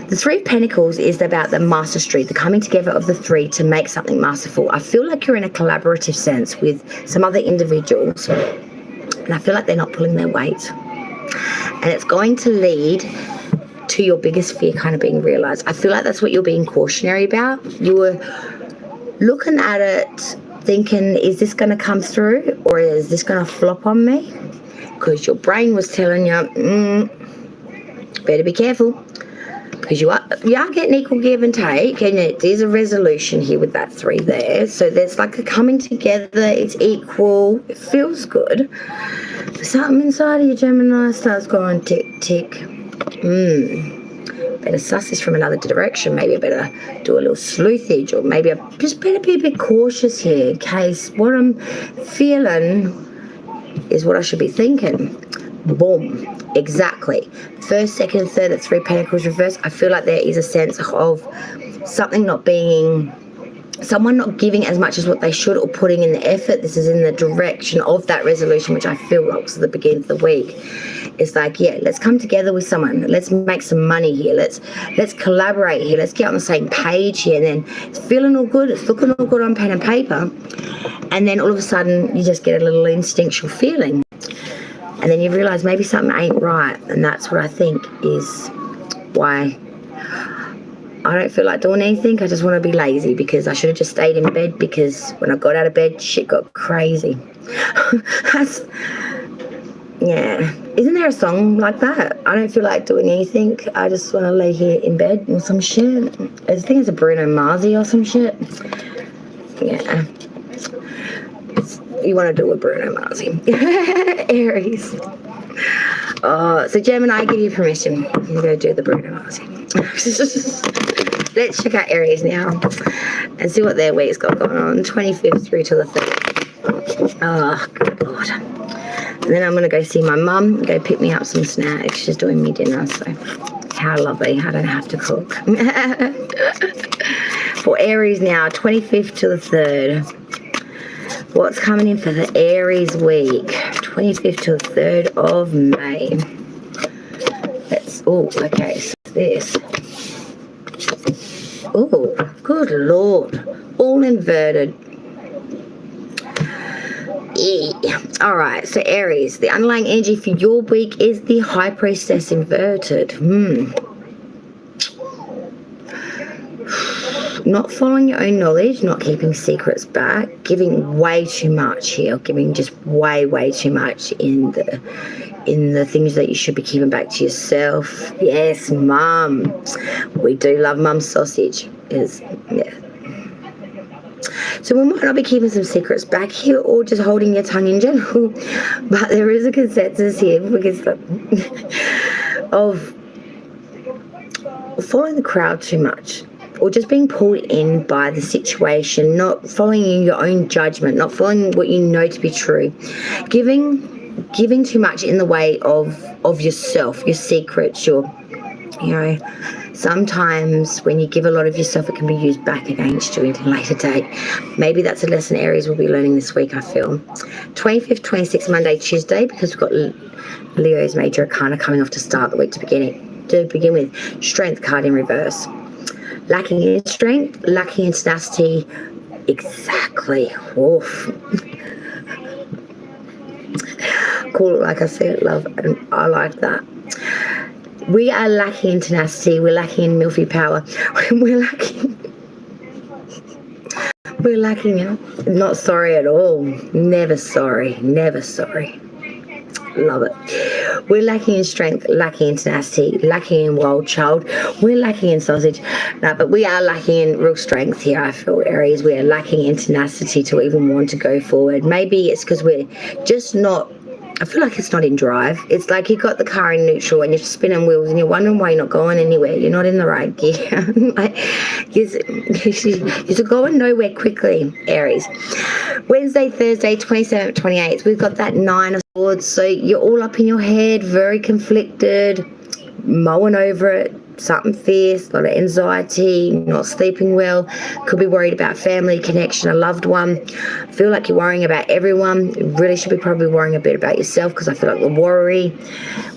The 3 of Pentacles is about the mastery, the coming together of the 3 to make something masterful. I feel like you're in a collaborative sense with some other individuals, and I feel like they're not pulling their weight. And it's going to lead to your biggest fear kind of being realized. I feel like that's what you're being cautionary about. You were looking at it thinking, is this going to come through or is this going to flop on me? Because your brain was telling you, better be careful, because you are getting equal give and take, and there's a resolution here with that 3 there. So there's like a coming together, it's equal, it feels good. Something inside of you, Gemini, starts going tick, tick. Better suss this from another direction. Maybe I better do a little sleuthage, or maybe I just better be a bit cautious here in case what I'm feeling is what I should be thinking. Boom. Exactly. 1st, 2nd, and 3rd, that's 3 Pentacles reversed. I feel like there is a sense of something not being, someone not giving as much as what they should or putting in the effort. This is in the direction of that resolution, which I feel like was at the beginning of the week. It's like, yeah, let's come together with someone. Let's make some money here. Let's collaborate here. Let's get on the same page here. And then it's feeling all good. It's looking all good on pen and paper. And then all of a sudden you just get a little instinctual feeling. And then you realize maybe something ain't right. And that's what I think is why I don't feel like doing anything. I just want to be lazy because I should have just stayed in bed, because when I got out of bed, shit got crazy. Yeah. Isn't there a song like that? I don't feel like doing anything. I just want to lay here in bed or some shit. I think it's a Bruno Mars or some shit. Yeah. You want to do a Bruno Mars. Aries. So Gemini, I give you permission. You go do the Bruno Mars. Let's check out Aries now and see what their week's got going on. 25th through to the 3rd. Oh, good Lord. And then I'm going to go see my mum, go pick me up some snacks. She's doing me dinner, so how lovely. I don't have to cook. For Aries now, 25th to the 3rd. What's coming in for the Aries week? 25th to the 3rd of May. Oh, okay, so this. Oh, good Lord. All inverted. Yeah. All right, so Aries, the underlying energy for your week is the High Priestess inverted. Not following your own knowledge, not keeping secrets back, giving way too much here, giving just way too much in the things that you should be keeping back to yourself. Yes, mum. We do love mum sausage. Yeah. So we might not be keeping some secrets back here or just holding your tongue in general, but there is a consensus here because of following the crowd too much, or just being pulled in by the situation, not following your own judgment, not following what you know to be true, giving too much in the way of yourself, your secrets, sometimes when you give a lot of yourself, it can be used back against you at a later date. Maybe that's a lesson Aries will be learning this week, I feel. 25th, 26th, Monday, Tuesday, because we've got Leo's major arcana coming off to start the week to begin with. Strength card in reverse. Lacking in strength, lacking in tenacity. Exactly. Oof. Cool, like I said, love, and I like that. We are lacking in tenacity. We're lacking in milfy power. We're lacking in not sorry at all. Never sorry. Never sorry. Love it. We're lacking in strength, lacking in tenacity, lacking in wild child. We're lacking in sausage. No, but we are lacking in real strength here, I feel, Aries. We are lacking in tenacity to even want to go forward. Maybe it's because we're just not, I feel like it's not in drive. It's like you got the car in neutral and you're spinning wheels and you're wondering why you're not going anywhere. You're not in the right gear. Like, you're going nowhere quickly, Aries. Wednesday, Thursday, 27th, 28th, we've got that 9 of Swords. So you're all up in your head, very conflicted, mowing over it. Something fierce, a lot of anxiety, not sleeping well, could be worried about family connection, a loved one. I feel like you're worrying about everyone. You really should be probably worrying a bit about yourself, because I feel like the worry,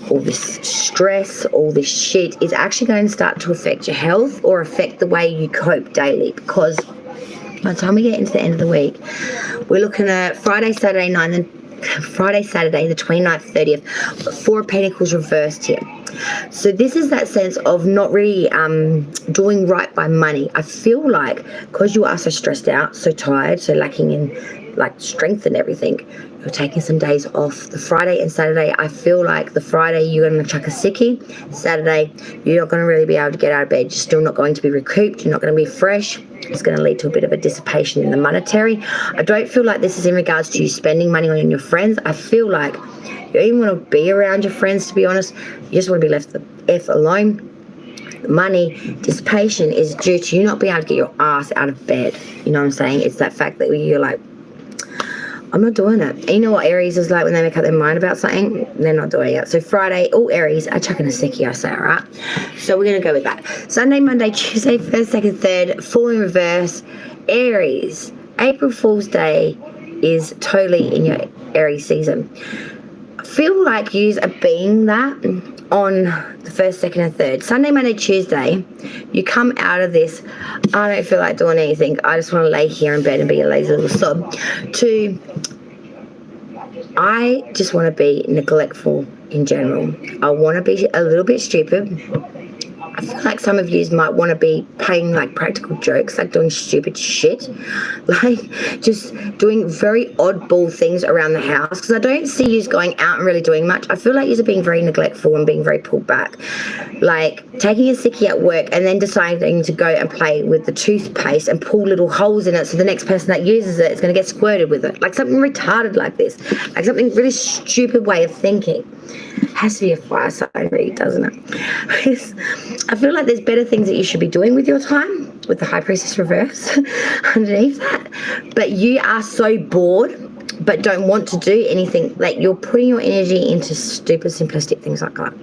all this stress, all this shit is actually going to start to affect your health or affect the way you cope daily, because by the time we get into the end of the week, we're looking at Friday, Saturday, the 29th, 30th, 4 of Pentacles reversed here. So this is that sense of not really doing right by money. I feel like because you are so stressed out, so tired, so lacking in like strength and everything, you're taking some days off. The Friday and Saturday, I feel like the Friday you're going to chuck a sickie. Saturday, you're not going to really be able to get out of bed. You're still not going to be recouped. You're not going to be fresh. It's going to lead to a bit of a dissipation in the monetary. I don't feel like this is in regards to you spending money on your friends. I feel like you don't even want to be around your friends, to be honest. You just want to be left the F alone. Money dissipation is due to you not being able to get your ass out of bed. You know what I'm saying? It's that fact that you're like, I'm not doing it. And you know what Aries is like when they make up their mind about something? They're not doing it. So Friday, all Aries are chucking a sickie, I say, all right? So we're going to go with that. Sunday, Monday, Tuesday, 1st, 2nd, 3rd, fall in reverse. Aries, April Fool's Day is totally in your Aries season. I feel like you are being that on the 1st, 2nd, and 3rd. Sunday, Monday, Tuesday, you come out of this, I don't feel like doing anything. I just want to lay here in bed and be a lazy little sob. To, I just want to be neglectful in general. I want to be a little bit stupid. I feel like some of you might want to be playing like practical jokes, like doing stupid shit, like just doing very oddball things around the house, because I don't see you going out and really doing much. I feel like you're being very neglectful and being very pulled back, like taking a sickie at work and then deciding to go and play with the toothpaste and pull little holes in it so the next person that uses it is going to get squirted with it, like something retarded like this, like something really stupid way of thinking. Has to be a fire sign, really, doesn't it? I feel like there's better things that you should be doing with your time, with the High Priestess reverse underneath that. But you are so bored, but don't want to do anything. Like, you're putting your energy into stupid, simplistic things like that.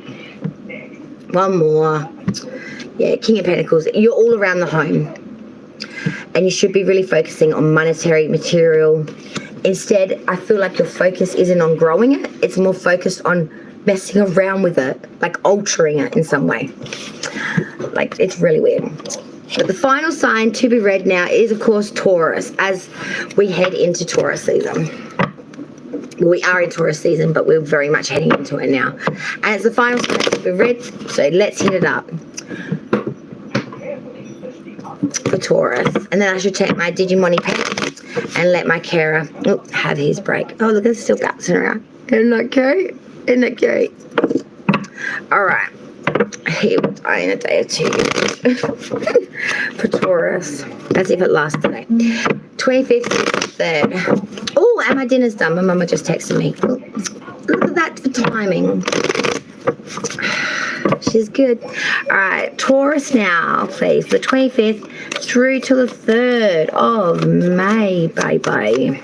One more. Yeah, King of Pentacles. You're all around the home. And you should be really focusing on monetary, material. Instead, I feel like your focus isn't on growing it. It's more focused on messing around with it, like altering it in some way. Like, it's really weird. But the final sign to be read now is, of course, Taurus, as we head into Taurus season. We are in Taurus season, but we're very much heading into it now. And it's the final sign to be read, so let's hit it up for Taurus. And then I should check my Digimon pen and let my carer have his break. Oh, look, there's still guts around. Isn't that cute? Isn't that cute? All right. He will die in a day or two for Taurus. As if it lasts today. 25th, 3rd. Oh, and my dinner's done. My mama just texted me. Look at that for timing. She's good. All right, Taurus now, please. The 25th through to the 3rd of May, baby.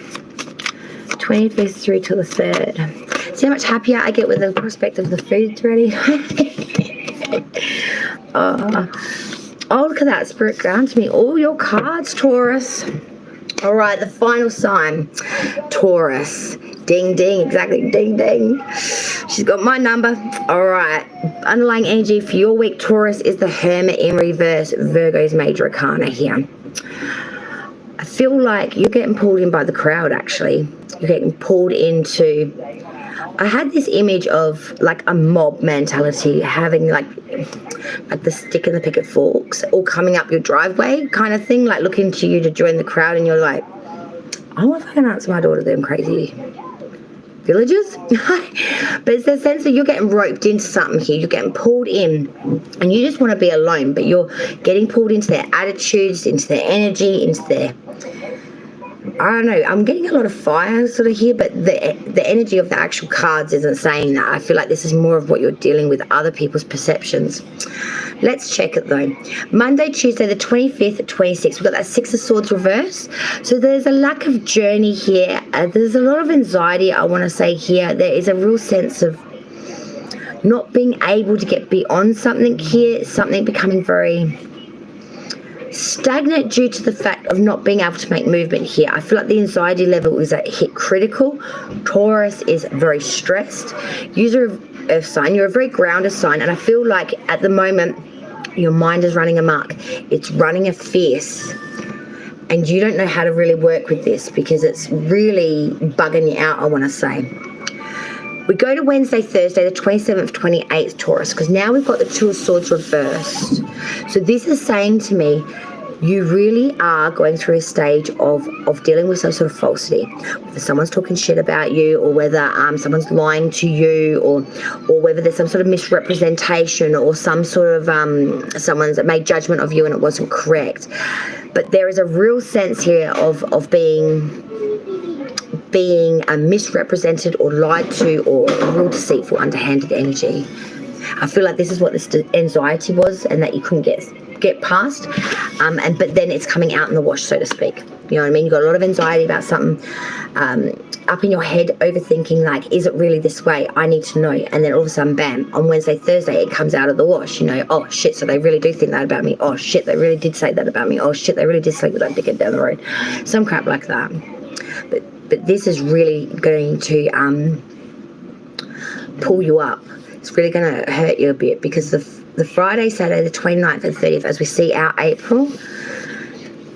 25th through to the 3rd. See how much happier I get with the prospect of the food's ready? Oh, look at that. Spirit ground to me. All your cards, Taurus. All right, the final sign, Taurus. Ding, ding, exactly, ding, ding. She's got my number. All right, underlying energy for your week, Taurus, is the Hermit in reverse, Virgo's major arcana here. I feel like you're getting pulled in by the crowd, actually. You're getting pulled into... I had this image of like a mob mentality, having like the stick and the picket forks all coming up your driveway kind of thing, like looking to you to join the crowd, and you're like, I wonder if I can answer my door to them crazy villagers. But it's the sense that you're getting roped into something here. You're getting pulled in and you just want to be alone, but you're getting pulled into their attitudes, into their energy, into their... I don't know, I'm getting a lot of fire sort of here, but the energy of the actual cards isn't saying that. I feel like this is more of what you're dealing with, other people's perceptions. Let's check it though. Monday, Tuesday, the 25th, 26th, we've got that Six of Swords reverse. So there's a lack of journey here. There's a lot of anxiety, I want to say here. There is a real sense of not being able to get beyond something here, something becoming very... stagnant due to the fact of not being able to make movement here. I feel like the anxiety level is at hit critical. Taurus is very stressed. User of Earth sign, you're a very grounded sign, and I feel like at the moment your mind is running amok. It's running a fierce, and you don't know how to really work with this because it's really bugging you out, I want to say. We go to Wednesday, Thursday, the 27th, 28th, Taurus, because now we've got the Two of Swords reversed. So this is saying to me, you really are going through a stage of dealing with some sort of falsity. Whether someone's talking shit about you, or whether someone's lying to you, or whether there's some sort of misrepresentation, or some sort of someone's made judgment of you and it wasn't correct. But there is a real sense here of being misrepresented or lied to, or real deceitful, underhanded energy. I feel like this is what this anxiety was, and that you couldn't get past, but then it's coming out in the wash, so to speak. You know what I mean? You've got a lot of anxiety about something up in your head, overthinking, like, is it really this way? I need to know. And then all of a sudden, bam, on Wednesday, Thursday, it comes out of the wash, you know. Oh, shit, so they really do think that about me. Oh, shit, they really did say that about me. Oh, shit, they really did say that I'd get down the road. Some crap like that. But this is really going to pull you up. It's really going to hurt you a bit, because the Friday, Saturday, the 29th and 30th, as we see our April,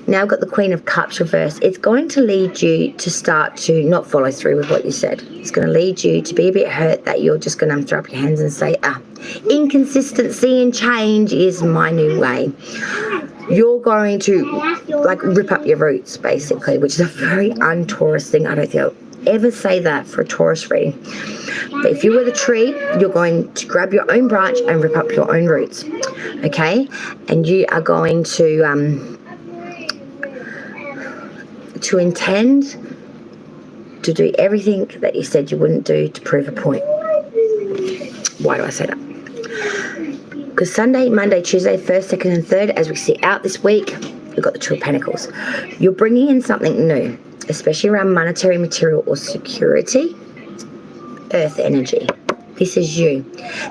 now I've got the Queen of Cups reversed. It's going to lead you to start to not follow through with what you said. It's going to lead you to be a bit hurt that you're just going to throw up your hands and say, inconsistency and change is my new way. You're going to, like, rip up your roots, basically, which is a very un-Taurus thing. I don't think I'll ever say that for a Taurus reading. But if you were the tree, you're going to grab your own branch and rip up your own roots, okay? And you are going to intend to do everything that you said you wouldn't do to prove a point. Why do I say that? Because Sunday, Monday, Tuesday, 1st, 2nd and 3rd, as we see out this week, we've got the Two of Pentacles. You're bringing in something new, especially around monetary, material or security. Earth energy. This is you.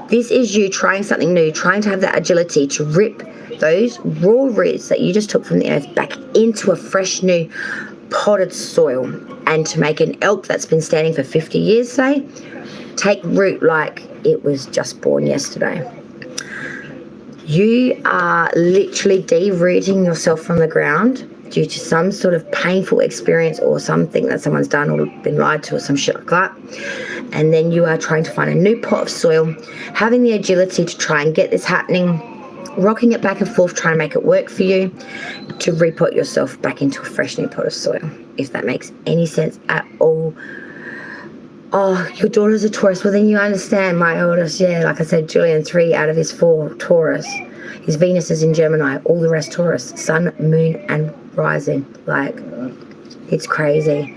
This is you trying something new, trying to have that agility to rip those raw roots that you just took from the earth back into a fresh new potted soil, and to make an elk that's been standing for 50 years, say, take root like it was just born yesterday. You are literally de-rooting yourself from the ground due to some sort of painful experience or something that someone's done or been lied to or some shit like that. And then you are trying to find a new pot of soil, having the agility to try and get this happening, rocking it back and forth, trying to make it work for you, to repot yourself back into a fresh new pot of soil, if that makes any sense at all. Oh, your daughter's a Taurus. Well, then you understand. My oldest, yeah, like I said, Julian, 3 out of his 4 Taurus. His Venus is in Gemini, all the rest Taurus. Sun, moon, and rising. Like, it's crazy.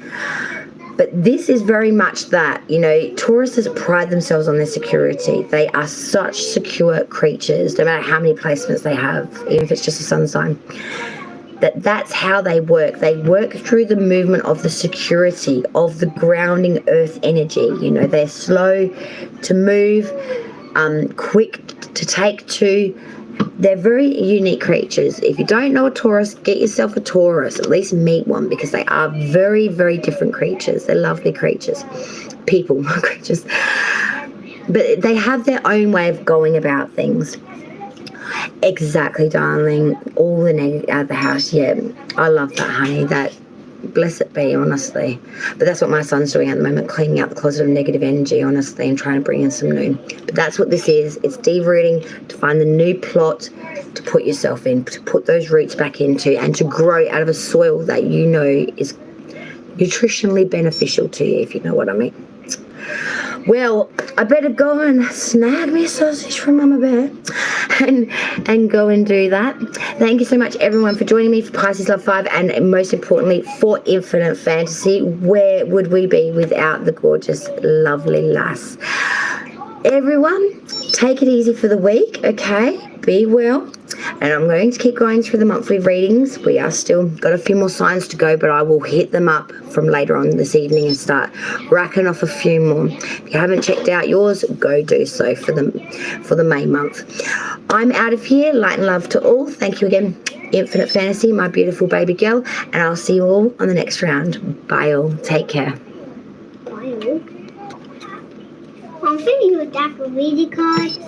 But this is very much that, you know, Tauruses pride themselves on their security. They are such secure creatures, no matter how many placements they have, even if it's just a sun sign. That's how they work. They work through the movement of the security, of the grounding earth energy. You know, they're slow to move, quick to take to. They're very unique creatures. If you don't know a Taurus, get yourself a Taurus. At least meet one, because they are very, very different creatures. They're lovely creatures. People, creatures. But they have their own way of going about things. Exactly, darling. All the negative out of the house. Yeah, I love that, honey. That, bless it be, honestly. But that's what my son's doing at the moment, cleaning out the closet of negative energy, honestly, and trying to bring in some new. But that's what this is. It's de-rooting to find the new plot to put yourself in, to put those roots back into, and to grow out of a soil that you know is nutritionally beneficial to you, if you know what I mean. Well, I better go and snag me a sausage from Mama Bear and go and do that. Thank you so much, everyone, for joining me for Pisces Love 5, and most importantly, for Infinite Fantasy. Where would we be without the gorgeous, lovely lass? Everyone, take it easy for the week, okay? Be well. And I'm going to keep going through the monthly readings. We are still got a few more signs to go, but I will hit them up from later on this evening and start racking off a few more. If you haven't checked out yours, go do so for the May month. I'm out of here. Light and love to all. Thank you again, Infinite Fantasy, my beautiful baby girl, and I'll see you all on the next round. Bye all. Take care. Bye all. I'm sending you a deck of reading cards.